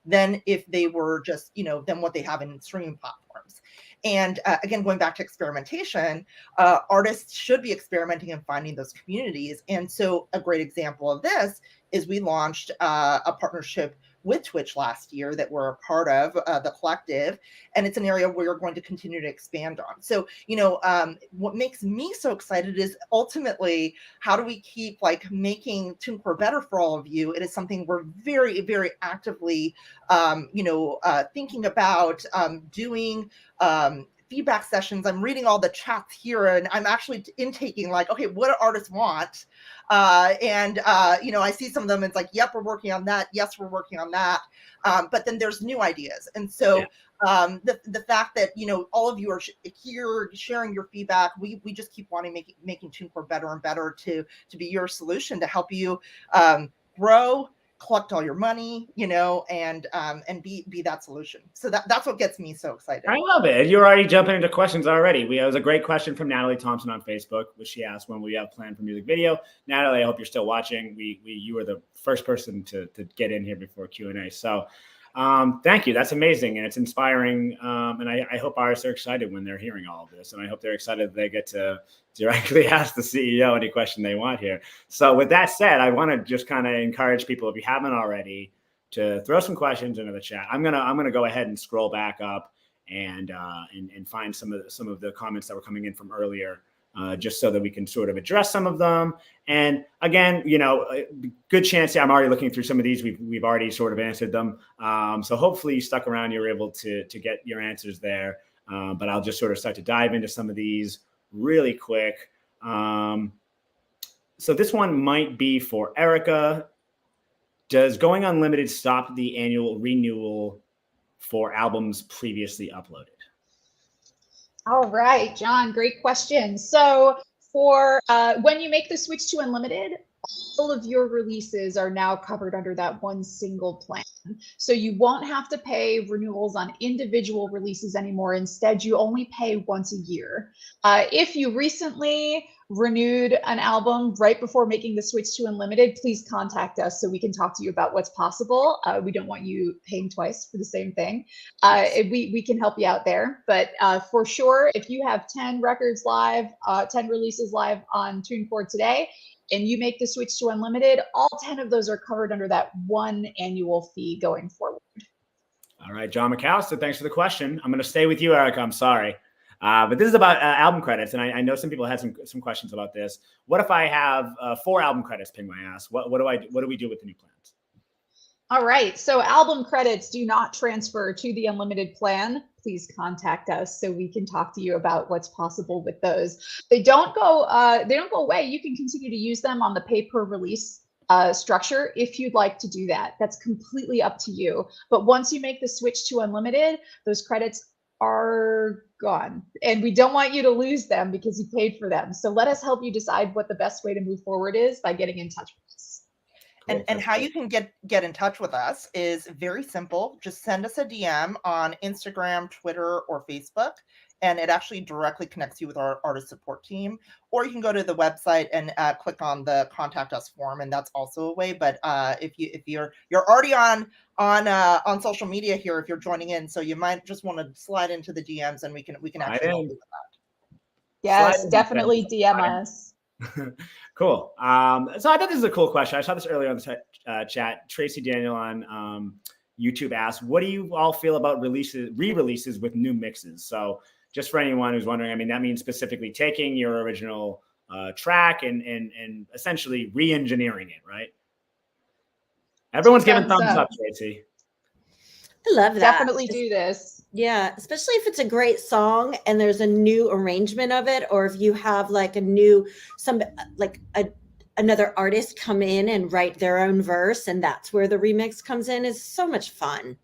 than if they were just, than what they have in streaming platforms. And again, going back to experimentation, artists should be experimenting and finding those communities. And so a great example of this is we launched a partnership with Twitch last year that we're a part of, the collective, and it's an area we're going to continue to expand on. So, what makes me so excited is ultimately, how do we keep like making TuneCore better for all of you? It is something we're very, very actively, thinking about doing. Feedback sessions. I'm reading all the chats here, and I'm actually intaking like, okay, what do artists want? I see some of them. It's like, yep, we're working on that. Yes, we're working on that. But then there's new ideas, and so the fact that all of you are here sharing your feedback, we just keep wanting making TuneCore better and better to be your solution to help you grow, collect all your money, and be that solution. So that's what gets me so excited.
I love it. You're already jumping into questions already. It was a great question from Natalie Thompson on Facebook, which she asked when we have planned for music video. Natalie, I hope you're still watching. You were the first person to get in here before Q&A. So thank you. That's amazing. And it's inspiring. And I hope artists are excited when they're hearing all of this. And I hope they're excited that they get to directly ask the CEO any question they want here. So with that said, I want to just kind of encourage people, if you haven't already, to throw some questions into the chat. I'm gonna go ahead and scroll back up and find some of the comments that were coming in from earlier, just so that we can sort of address some of them. And again, good chance I'm already looking through some of these. We've already sort of answered them. So hopefully you stuck around, you're able to get your answers there. But I'll just sort of start to dive into some of these really quick. So this one might be for Erica. Does going unlimited stop the annual renewal for albums previously uploaded?
All right, John, great question. So for when you make the switch to unlimited, all of your releases are now covered under that one single plan. So you won't have to pay renewals on individual releases anymore. Instead, you only pay once a year. If you recently renewed an album right before making the switch to unlimited, please contact us so we can talk to you about what's possible. We don't want you paying twice for the same thing. We can help you out there. But for sure, if you have 10 records live, 10 releases live on TuneCore today, and you make the switch to unlimited, all 10 of those are covered under that one annual fee going forward.
All right, John McAllister, thanks for the question. I'm going to stay with you, Erica. I'm sorry. But this is about album credits, and I know some people had some questions about this. What if I have 4 album credits ping my ass? What do we do with the new plans?
All right, so album credits do not transfer to the unlimited plan. Please contact us so we can talk to you about what's possible with those. They don't go away. You can continue to use them on the pay per release structure if you'd like to do that. That's completely up to you. But once you make the switch to unlimited, those credits are gone, and we don't want you to lose them because you paid for them. So let us help you decide what the best way to move forward is by getting in touch with us.
And how you can get in touch with us is very simple. Just send us a DM on Instagram, Twitter, or Facebook, and it actually directly connects you with our artist support team. Or you can go to the website and click on the contact us form, and that's also a way. But if you're already on social media here, if you're joining in, so you might just want to slide into the DMs, and we can actually help you with that.
Yes, definitely DM us.
Cool. So I thought this is a cool question. I saw this earlier on the chat. Tracy Daniel on YouTube asked, what do you all feel about re-releases with new mixes? So just for anyone who's wondering, I mean, that means specifically taking your original track and essentially re-engineering it, right? Everyone's giving thumbs up, Tracy.
I love that.
Definitely do this.
Yeah, especially if it's a great song and there's a new arrangement of it, or if you have like another artist come in and write their own verse, and that's where the remix comes in. Is so much fun.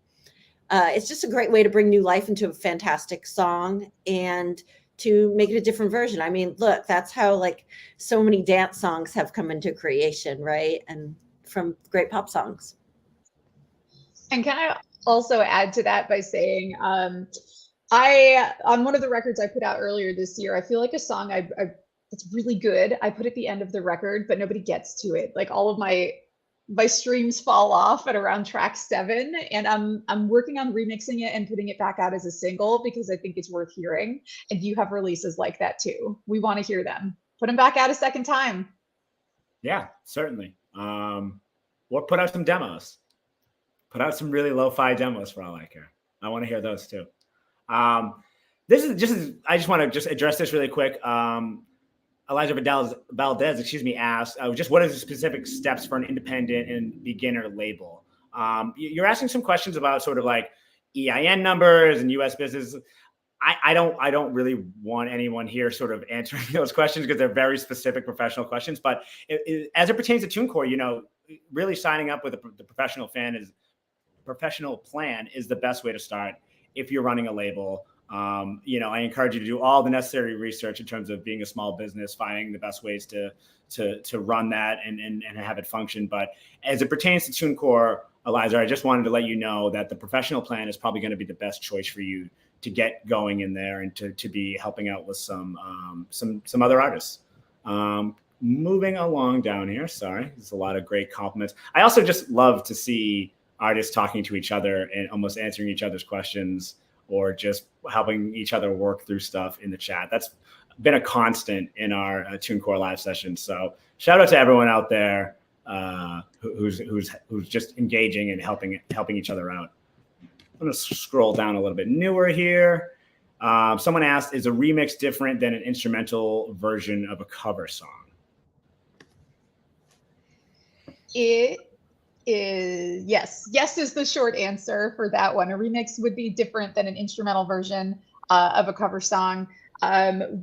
It's just a great way to bring new life into a fantastic song and to make it a different version. I mean, look, that's how like so many dance songs have come into creation, right? And from great pop songs.
And can I also add to that by saying, on one of the records I put out earlier this year, I feel like a song it's really good. I put at the end of the record, but nobody gets to it. Like all of my streams fall off at around track 7, and I'm working on remixing it and putting it back out as a single because I think it's worth hearing. And you have releases like that too. We want to hear them. Put them back out a second time.
Yeah, certainly. Or put out some demos. Put out some really lo-fi demos for all I care. I want to hear those too. I just want to just address this really quick. Elijah Valdez, asked, just what are the specific steps for an independent and beginner label? You're asking some questions about sort of like EIN numbers and U.S. business. I don't really want anyone here sort of answering those questions because they're very specific professional questions. But as it pertains to TuneCore, really signing up with the professional plan is the best way to start if you're running a label. I encourage you to do all the necessary research in terms of being a small business, finding the best ways to run that and have it function. But as it pertains to TuneCore, Eliza, I just wanted to let you know that the professional plan is probably going to be the best choice for you to get going in there and to be helping out with some other artists. Moving along down here, sorry, there's a lot of great compliments. I also just love to see artists talking to each other and almost answering each other's questions or just helping each other work through stuff in the chat. That's been a constant in our TuneCore live sessions. So shout out to everyone out there who's just engaging and helping each other out. I'm going to scroll down a little bit newer here. Someone asked, is a remix different than an instrumental version of a cover song?
It is yes. Yes is the short answer for that one. A remix would be different than an instrumental version of a cover song. A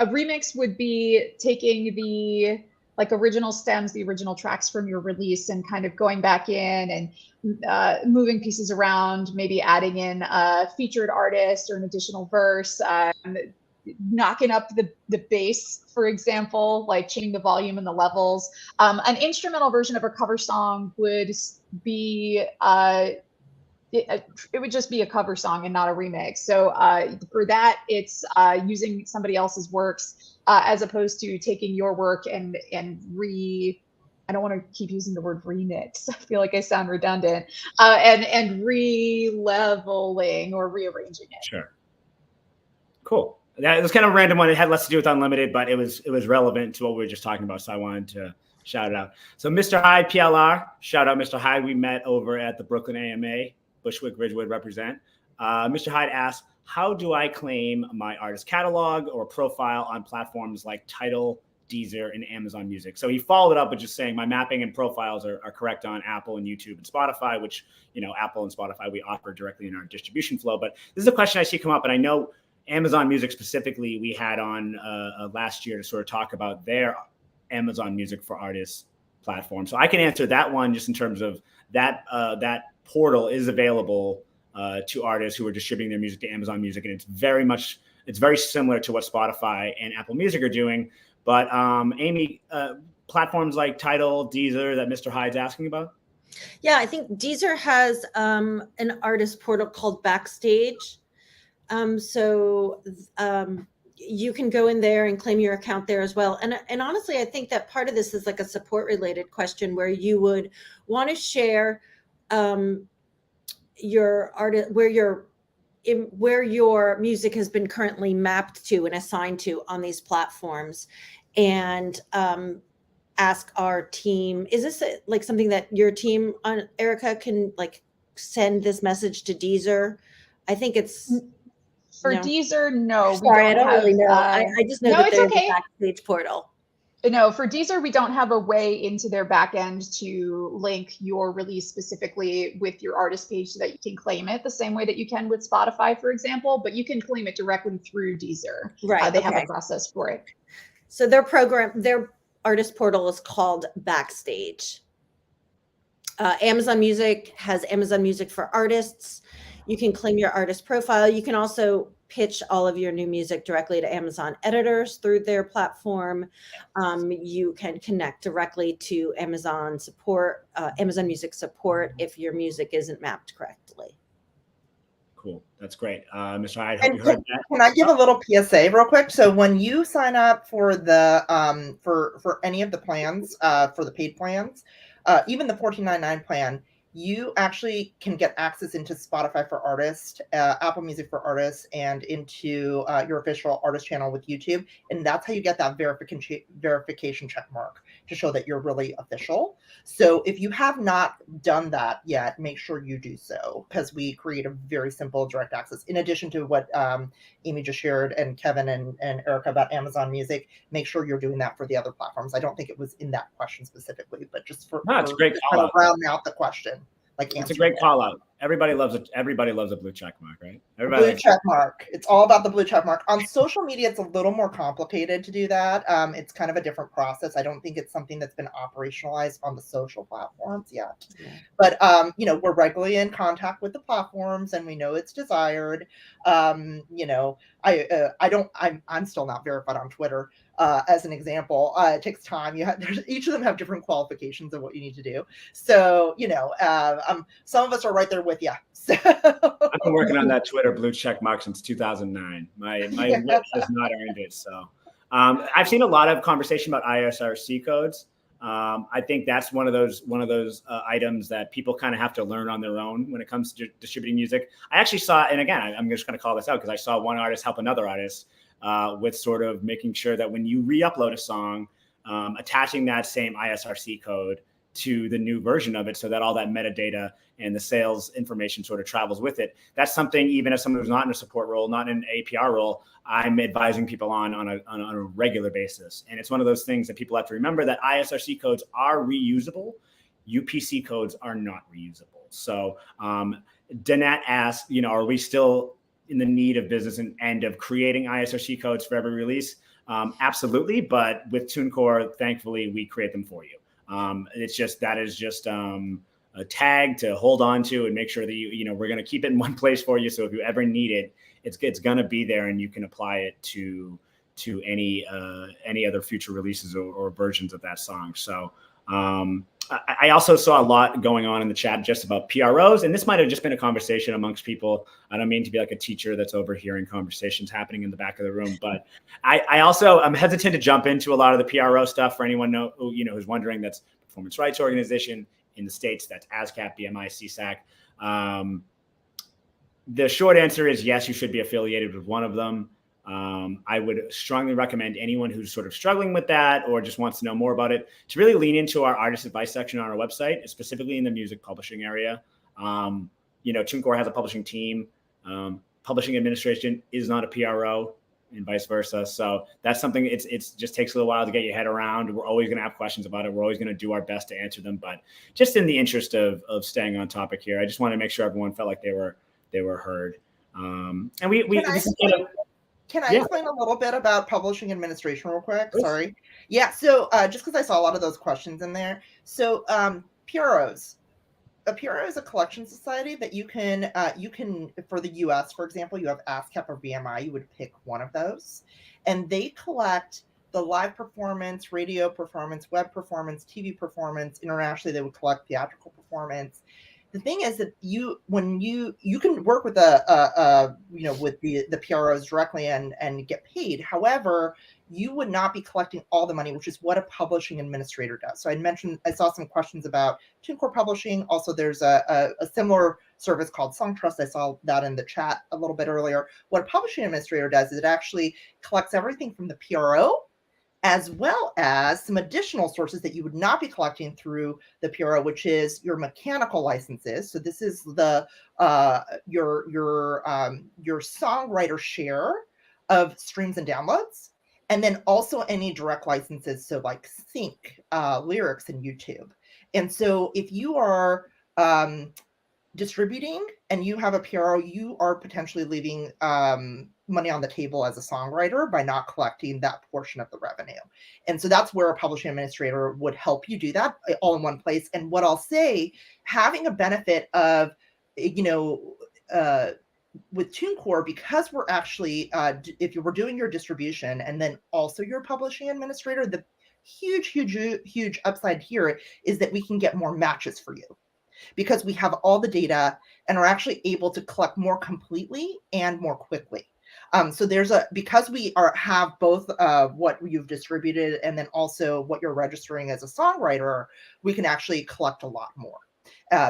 remix would be taking the original stems, the original tracks from your release, and kind of going back in and moving pieces around, maybe adding in a featured artist or an additional verse, knocking up the bass, for example, like changing the volume and the levels. An instrumental version of a cover song would be it would just be a cover song and not a remix. So for that, it's using somebody else's works as opposed to taking your work and I don't want to keep using the word remix. I feel like I sound redundant. And re-leveling or rearranging it.
Sure. Cool. That was kind of a random one. It had less to do with Unlimited, but it was relevant to what we were just talking about. So I wanted to shout it out. So Mr. Hyde, PLR, shout out Mr. Hyde. We met over at the Brooklyn AMA, Bushwick Ridgewood represent. Mr. Hyde asked, how do I claim my artist catalog or profile on platforms like Tidal, Deezer, and Amazon Music? So he followed it up with just saying my mapping and profiles are correct on Apple and YouTube and Spotify, which, Apple and Spotify, we offer directly in our distribution flow. But this is a question I see come up, and I know Amazon Music specifically, we had on last year to sort of talk about their Amazon Music for Artists platform. So I can answer that one just in terms of that portal is available to artists who are distributing their music to Amazon Music. And it's very similar to what Spotify and Apple Music are doing. But Amy, platforms like Tidal, Deezer that Mr. Hyde's asking about?
Yeah, I think Deezer has an artist portal called Backstage. You can go in there and claim your account there as well. And honestly, I think that part of this is like a support related question where you would want to share your artist, where your music has been currently mapped to and assigned to on these platforms, and ask our team, is this like something that your team on Erica can like send this message to Deezer? I think it's
for Deezer. No,
sorry, I don't really know. I just know that there's a Backstage portal.
No, for Deezer, we don't have a way into their backend to link your release specifically with your artist page so that you can claim it the same way that you can with Spotify, for example, but you can claim it directly through Deezer.
Right.
They have a process for it.
So their artist portal is called Backstage. Amazon Music has Amazon Music for Artists. You can claim your artist profile. You can also pitch all of your new music directly to Amazon editors through their platform. You can connect directly to Amazon support, Amazon Music support if your music isn't mapped correctly.
Cool. That's great. Mr. Hyde, hope you heard that.
Can I give a little PSA real quick? So when you sign up for the for any of the plans, for the paid plans, even the $14.99 plan, you actually can get access into Spotify for Artists, Apple Music for Artists, and into your official artist channel with YouTube. And that's how you get that verification check mark to show that you're really official. So if you have not done that yet, make sure you do so, because we create a very simple direct access. In addition to what Amy just shared, and Kevin and Erica about Amazon Music, make sure you're doing that for the other platforms. I don't think it was in that question specifically, but just for,
No, it's a great
to
call
kind of
out.
round out the question. Like
It's a great call out. Everybody loves it. Everybody loves a blue check mark, right?
Blue check mark. It's all about the blue check mark. On social media, it's a little more complicated to do that. It's kind of a different process. I don't think it's something that's been operationalized on the social platforms yet. Yeah. But you know, we're regularly in contact with the platforms, and we know it's desired. You know, I'm still not verified on Twitter. As an example, it takes time. Each of them have different qualifications of what you need to do. So, you know, some of us are right there with you. So.
I've been working on that Twitter blue check mark since 2009. My wit has not earned it. So I've seen a lot of conversation about Isrc codes. I think that's one of those items that people kind of have to learn on their own when it comes to distributing music. I actually saw, and again, I'm just going to call this out because I saw one artist help another artist with sort of making sure that when you re-upload a song, attaching that same Isrc code to the new version of it, so that all that metadata and the sales information sort of travels with it. That's something, even as someone who's not in a support role, not in an APR role, I'm advising people on a regular basis. And it's one of those things that people have to remember, that Isrc codes are reusable. UPC codes are not reusable. So Danette asked, you know, are we still in the need of business and of creating Isrc codes for every release? Absolutely. But with TuneCore, thankfully, we create them for you. It's just, that is just a tag to hold on to and make sure that you know, we're going to keep it in one place for you. So if you ever need it, it's going to be there, and you can apply it to any other future releases or versions of that song. So I also saw a lot going on in the chat just about PROs, and this might have just been a conversation amongst people. I don't mean to be like a teacher that's overhearing conversations happening in the back of the room, but I'm hesitant to jump into a lot of the PRO stuff for anyone who's wondering. That's Performance Rights Organization in the States. That's ASCAP, BMI, CSAC. The short answer is yes, you should be affiliated with one of them. I would strongly recommend anyone who's sort of struggling with that or just wants to know more about it to really lean into our artist advice section on our website, specifically in the music publishing area. You know, TuneCore has a publishing team. Publishing administration is not a PRO, and vice versa. So that's something, it's just takes a little while to get your head around. We're always going to have questions about it. We're always going to do our best to answer them. But just in the interest of staying on topic here, I just want to make sure everyone felt like they were heard. And
Can I explain a little bit about publishing administration real quick? Please. Sorry. Yeah. So just because I saw a lot of those questions in there. So PROs. A PRO is a collection society that you can for the US, for example, you have ASCAP or BMI, you would pick one of those. And they collect the live performance, radio performance, web performance, TV performance. Internationally, they would collect theatrical performance. The thing is that you can work with with the PROs directly and get paid. However, you would not be collecting all the money, which is what a publishing administrator does. So I saw some questions about TuneCore publishing. Also, there's a similar service called Songtrust. I saw that in the chat a little bit earlier. What a publishing administrator does is it actually collects everything from the PRO, as well as some additional sources that you would not be collecting through the PRO, which is your mechanical licenses. So this is the your songwriter share of streams and downloads, and then also any direct licenses, so like sync, lyrics, and YouTube. And so if you are distributing and you have a PRO, you are potentially leaving money on the table as a songwriter by not collecting that portion of the revenue. And so that's where a publishing administrator would help you do that all in one place. And what I'll say, having a benefit of, with TuneCore, because we're actually, if you were doing your distribution and then also your publishing administrator, the huge upside here is that we can get more matches for you, because we have all the data and are actually able to collect more completely and more quickly. So because we have both what you've distributed and then also what you're registering as a songwriter, we can actually collect a lot more.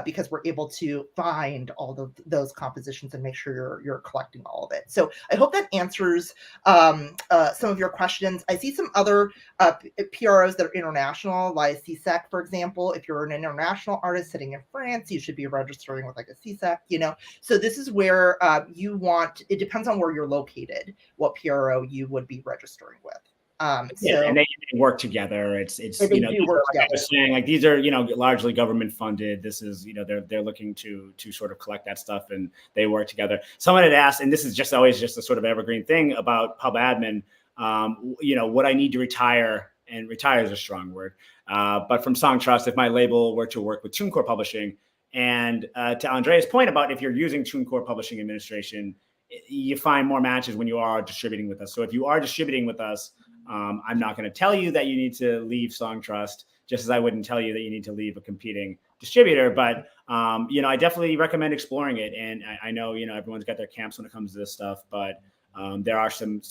because we're able to find all those compositions and make sure you're collecting all of it. So I hope that answers some of your questions. I see some other PROs that are international, like CSEC, for example. If you're an international artist sitting in France, you should be registering with like a CSEC, So this is where it depends on where you're located, what PRO you would be registering with.
And they work together. It's
they do work
like
together.
I was saying, like these are largely government funded. This is they're looking to sort of collect that stuff, and they work together. Someone had asked, and this is always a sort of evergreen thing about pub admin. Would I need to retire? And retire is a strong word. But from Song Trust, if my label were to work with TuneCore Publishing, and to Andrea's point about if you're using TuneCore Publishing Administration, you find more matches when you are distributing with us. So if you are distributing with us, I'm not going to tell you that you need to leave Song Trust, just as I wouldn't tell you that you need to leave a competing distributor. But, I definitely recommend exploring it. And I know, everyone's got their camps when it comes to this stuff, but there are some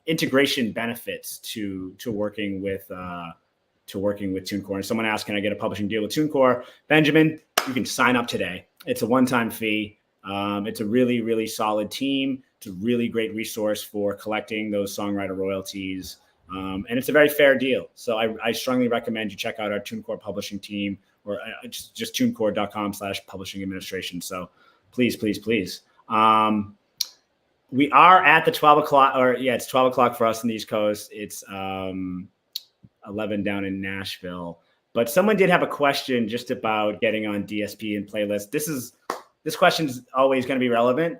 integration benefits to working with TuneCore. And someone asked, can I get a publishing deal with TuneCore? Benjamin, you can sign up today. It's a one-time fee. It's a really, really solid team. It's a really great resource for collecting those songwriter royalties. And it's a very fair deal. So I strongly recommend you check out our TuneCore publishing team, or just tunecore.com/publishing administration. So please, please, please. We are at the 12 o'clock, it's 12 o'clock for us in the East Coast. It's 11 down in Nashville. But someone did have a question just about getting on DSP and playlist. This question is always going to be relevant.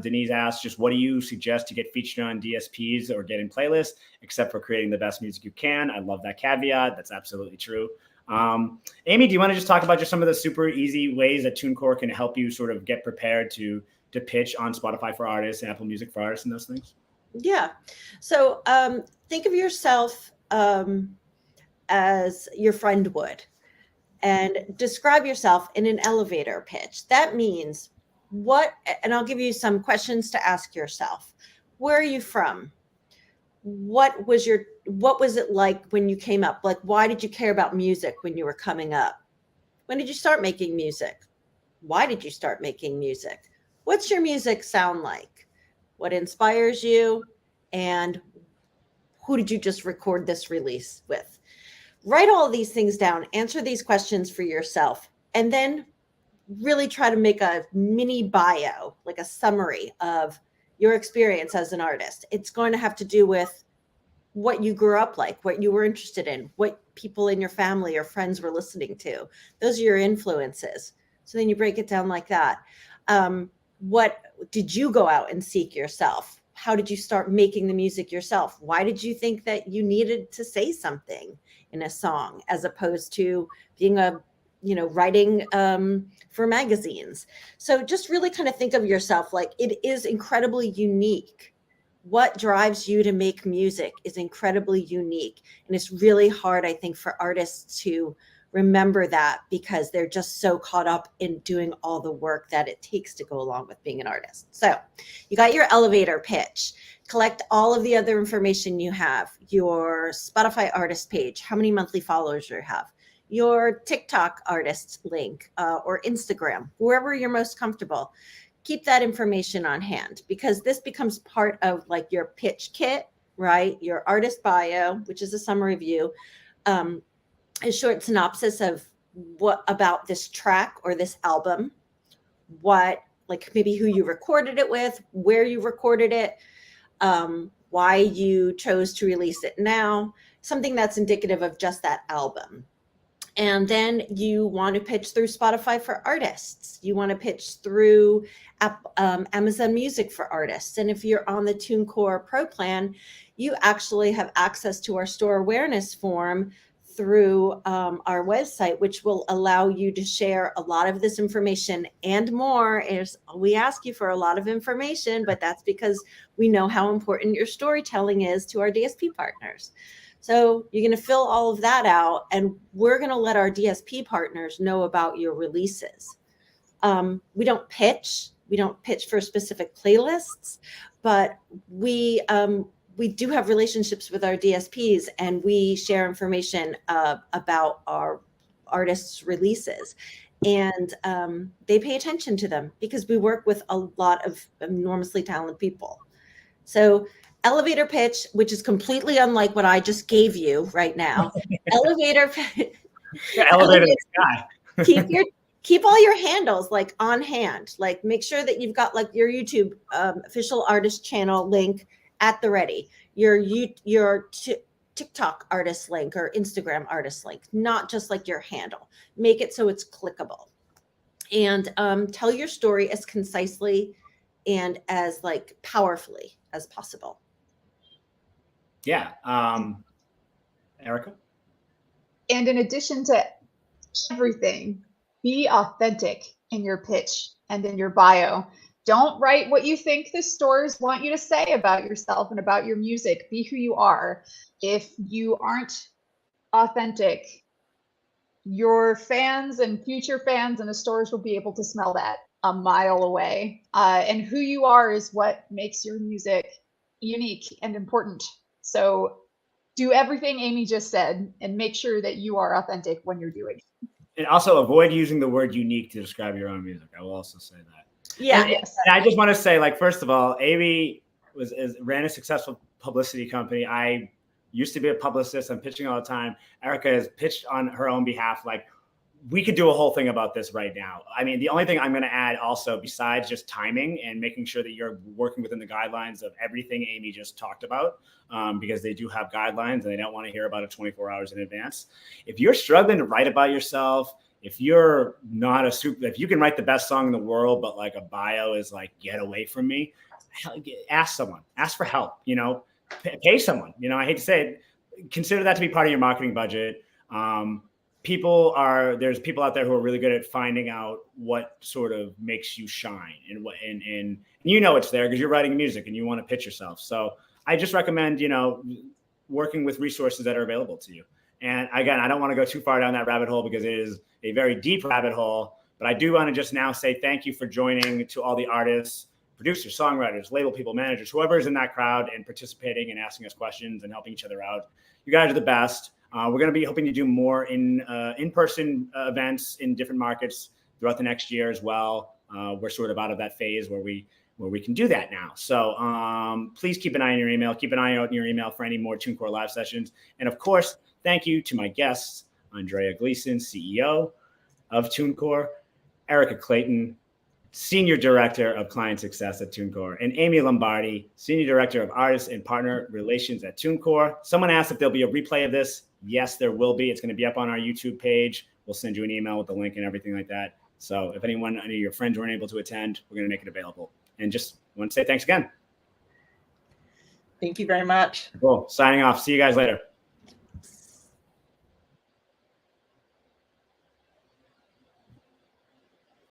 Denise asked, just what do you suggest to get featured on DSPs or get in playlists, except for creating the best music you can? I love that caveat. That's absolutely true. Amy, do you want to just talk about just some of the super easy ways that TuneCore can help you sort of get prepared to pitch on Spotify for Artists, Apple Music for Artists, and those things?
Yeah. So think of yourself as your friend would, and describe yourself in an elevator pitch. That means and I'll give you some questions to ask yourself. Where are you from? What was it like when you came up? Like, why did you care about music when you were coming up? When did you start making music? Why did you start making music? What's your music sound like? What inspires you? And who did you just record this release with? Write all of these things down, answer these questions for yourself, and then really try to make a mini bio, like a summary of your experience as an artist. It's going to have to do with what you grew up like, what you were interested in, what people in your family or friends were listening to. Those are your influences. So then you break it down like that. What did you go out and seek yourself? How did you start making the music yourself? Why did you think that you needed to say something in a song as opposed to being writing for magazines? So just really kind of think of yourself like it is incredibly unique. What drives you to make music is incredibly unique. And it's really hard, I think, for artists to remember that because they're just so caught up in doing all the work that it takes to go along with being an artist. So you got your elevator pitch. Collect all of the other information you have, your Spotify artist page, how many monthly followers you have, your TikTok artist link, or Instagram, wherever you're most comfortable. Keep that information on hand because this becomes part of like your pitch kit, right? Your artist bio, which is a summary of you, a short synopsis of what about this track or this album, like maybe who you recorded it with, where you recorded it, why you chose to release it now, something that's indicative of just that album. And then you want to pitch through Spotify for Artists. You want to pitch through Amazon Music for Artists. And if you're on the TuneCore Pro plan, you actually have access to our store awareness form through our website, which will allow you to share a lot of this information and more. We ask you for a lot of information, but that's because we know how important your storytelling is to our DSP partners. So you're going to fill all of that out, and we're going to let our DSP partners know about your releases. We don't pitch for specific playlists, but we do have relationships with our DSPs, and we share information about our artists' releases. And they pay attention to them because we work with a lot of enormously talented people. So elevator pitch, which is completely unlike what I just gave you right now. Elevator pitch.
Elevator in the sky.
Keep all your handles like on hand. Like make sure that you've got like your YouTube official artist channel link at the ready. Your TikTok artist link or Instagram artist link, not just like your handle. Make it so it's clickable. And tell your story as concisely and as like powerfully as possible.
Yeah. Erica?
And in addition to everything, be authentic in your pitch and in your bio. Don't write what you think the stores want you to say about yourself and about your music. Be who you are. If you aren't authentic, your fans and future fans in the stores will be able to smell that a mile away. And who you are is what makes your music unique and important. So do everything Amy just said and make sure that you are authentic when you're doing it.
And also avoid using the word unique to describe your own music. I will also say that.
Yeah.
And I just want to say, like, first of all, Amy ran a successful publicity company. I used to be a publicist. I'm pitching all the time. Erica has pitched on her own behalf. Like, we could do a whole thing about this right now. I mean, the only thing I'm going to add also, besides just timing and making sure that you're working within the guidelines of everything Amy just talked about, because they do have guidelines and they don't want to hear about it 24 hours in advance. If you're struggling to write about yourself, if you're not if you can write the best song in the world, but like a bio is like, get away from me, ask someone, ask for help, pay someone, I hate to say it, consider that to be part of your marketing budget. There's people out there who are really good at finding out what sort of makes you shine and it's there because you're writing music and you want to pitch yourself. So I just recommend, working with resources that are available to you. And again, I don't want to go too far down that rabbit hole because it is a very deep rabbit hole, but I do want to just now say thank you for joining, to all the artists, producers, songwriters, label people, managers, whoever is in that crowd and participating and asking us questions and helping each other out. You guys are the best. We're going to be hoping to do more in-person events in different markets throughout the next year as well. We're sort of out of that phase where we can do that now. So please keep an eye on your email. Keep an eye out in your email for any more TuneCore live sessions. And of course, thank you to my guests, Andreea Gleeson, CEO of TuneCore, Erica Clayton, Senior Director of Client Success at TuneCore, and Amy Lombardi, Senior Director of Artist and Partner Relations at TuneCore. Someone asked if there'll be a replay of this. Yes, there will be. It's going to be up on our YouTube page. We'll send you an email with the link and everything like that. So if any of your friends weren't able to attend, we're going to make it available. And just want to say thanks again.
Thank you very much.
Cool. Signing off. See you guys later.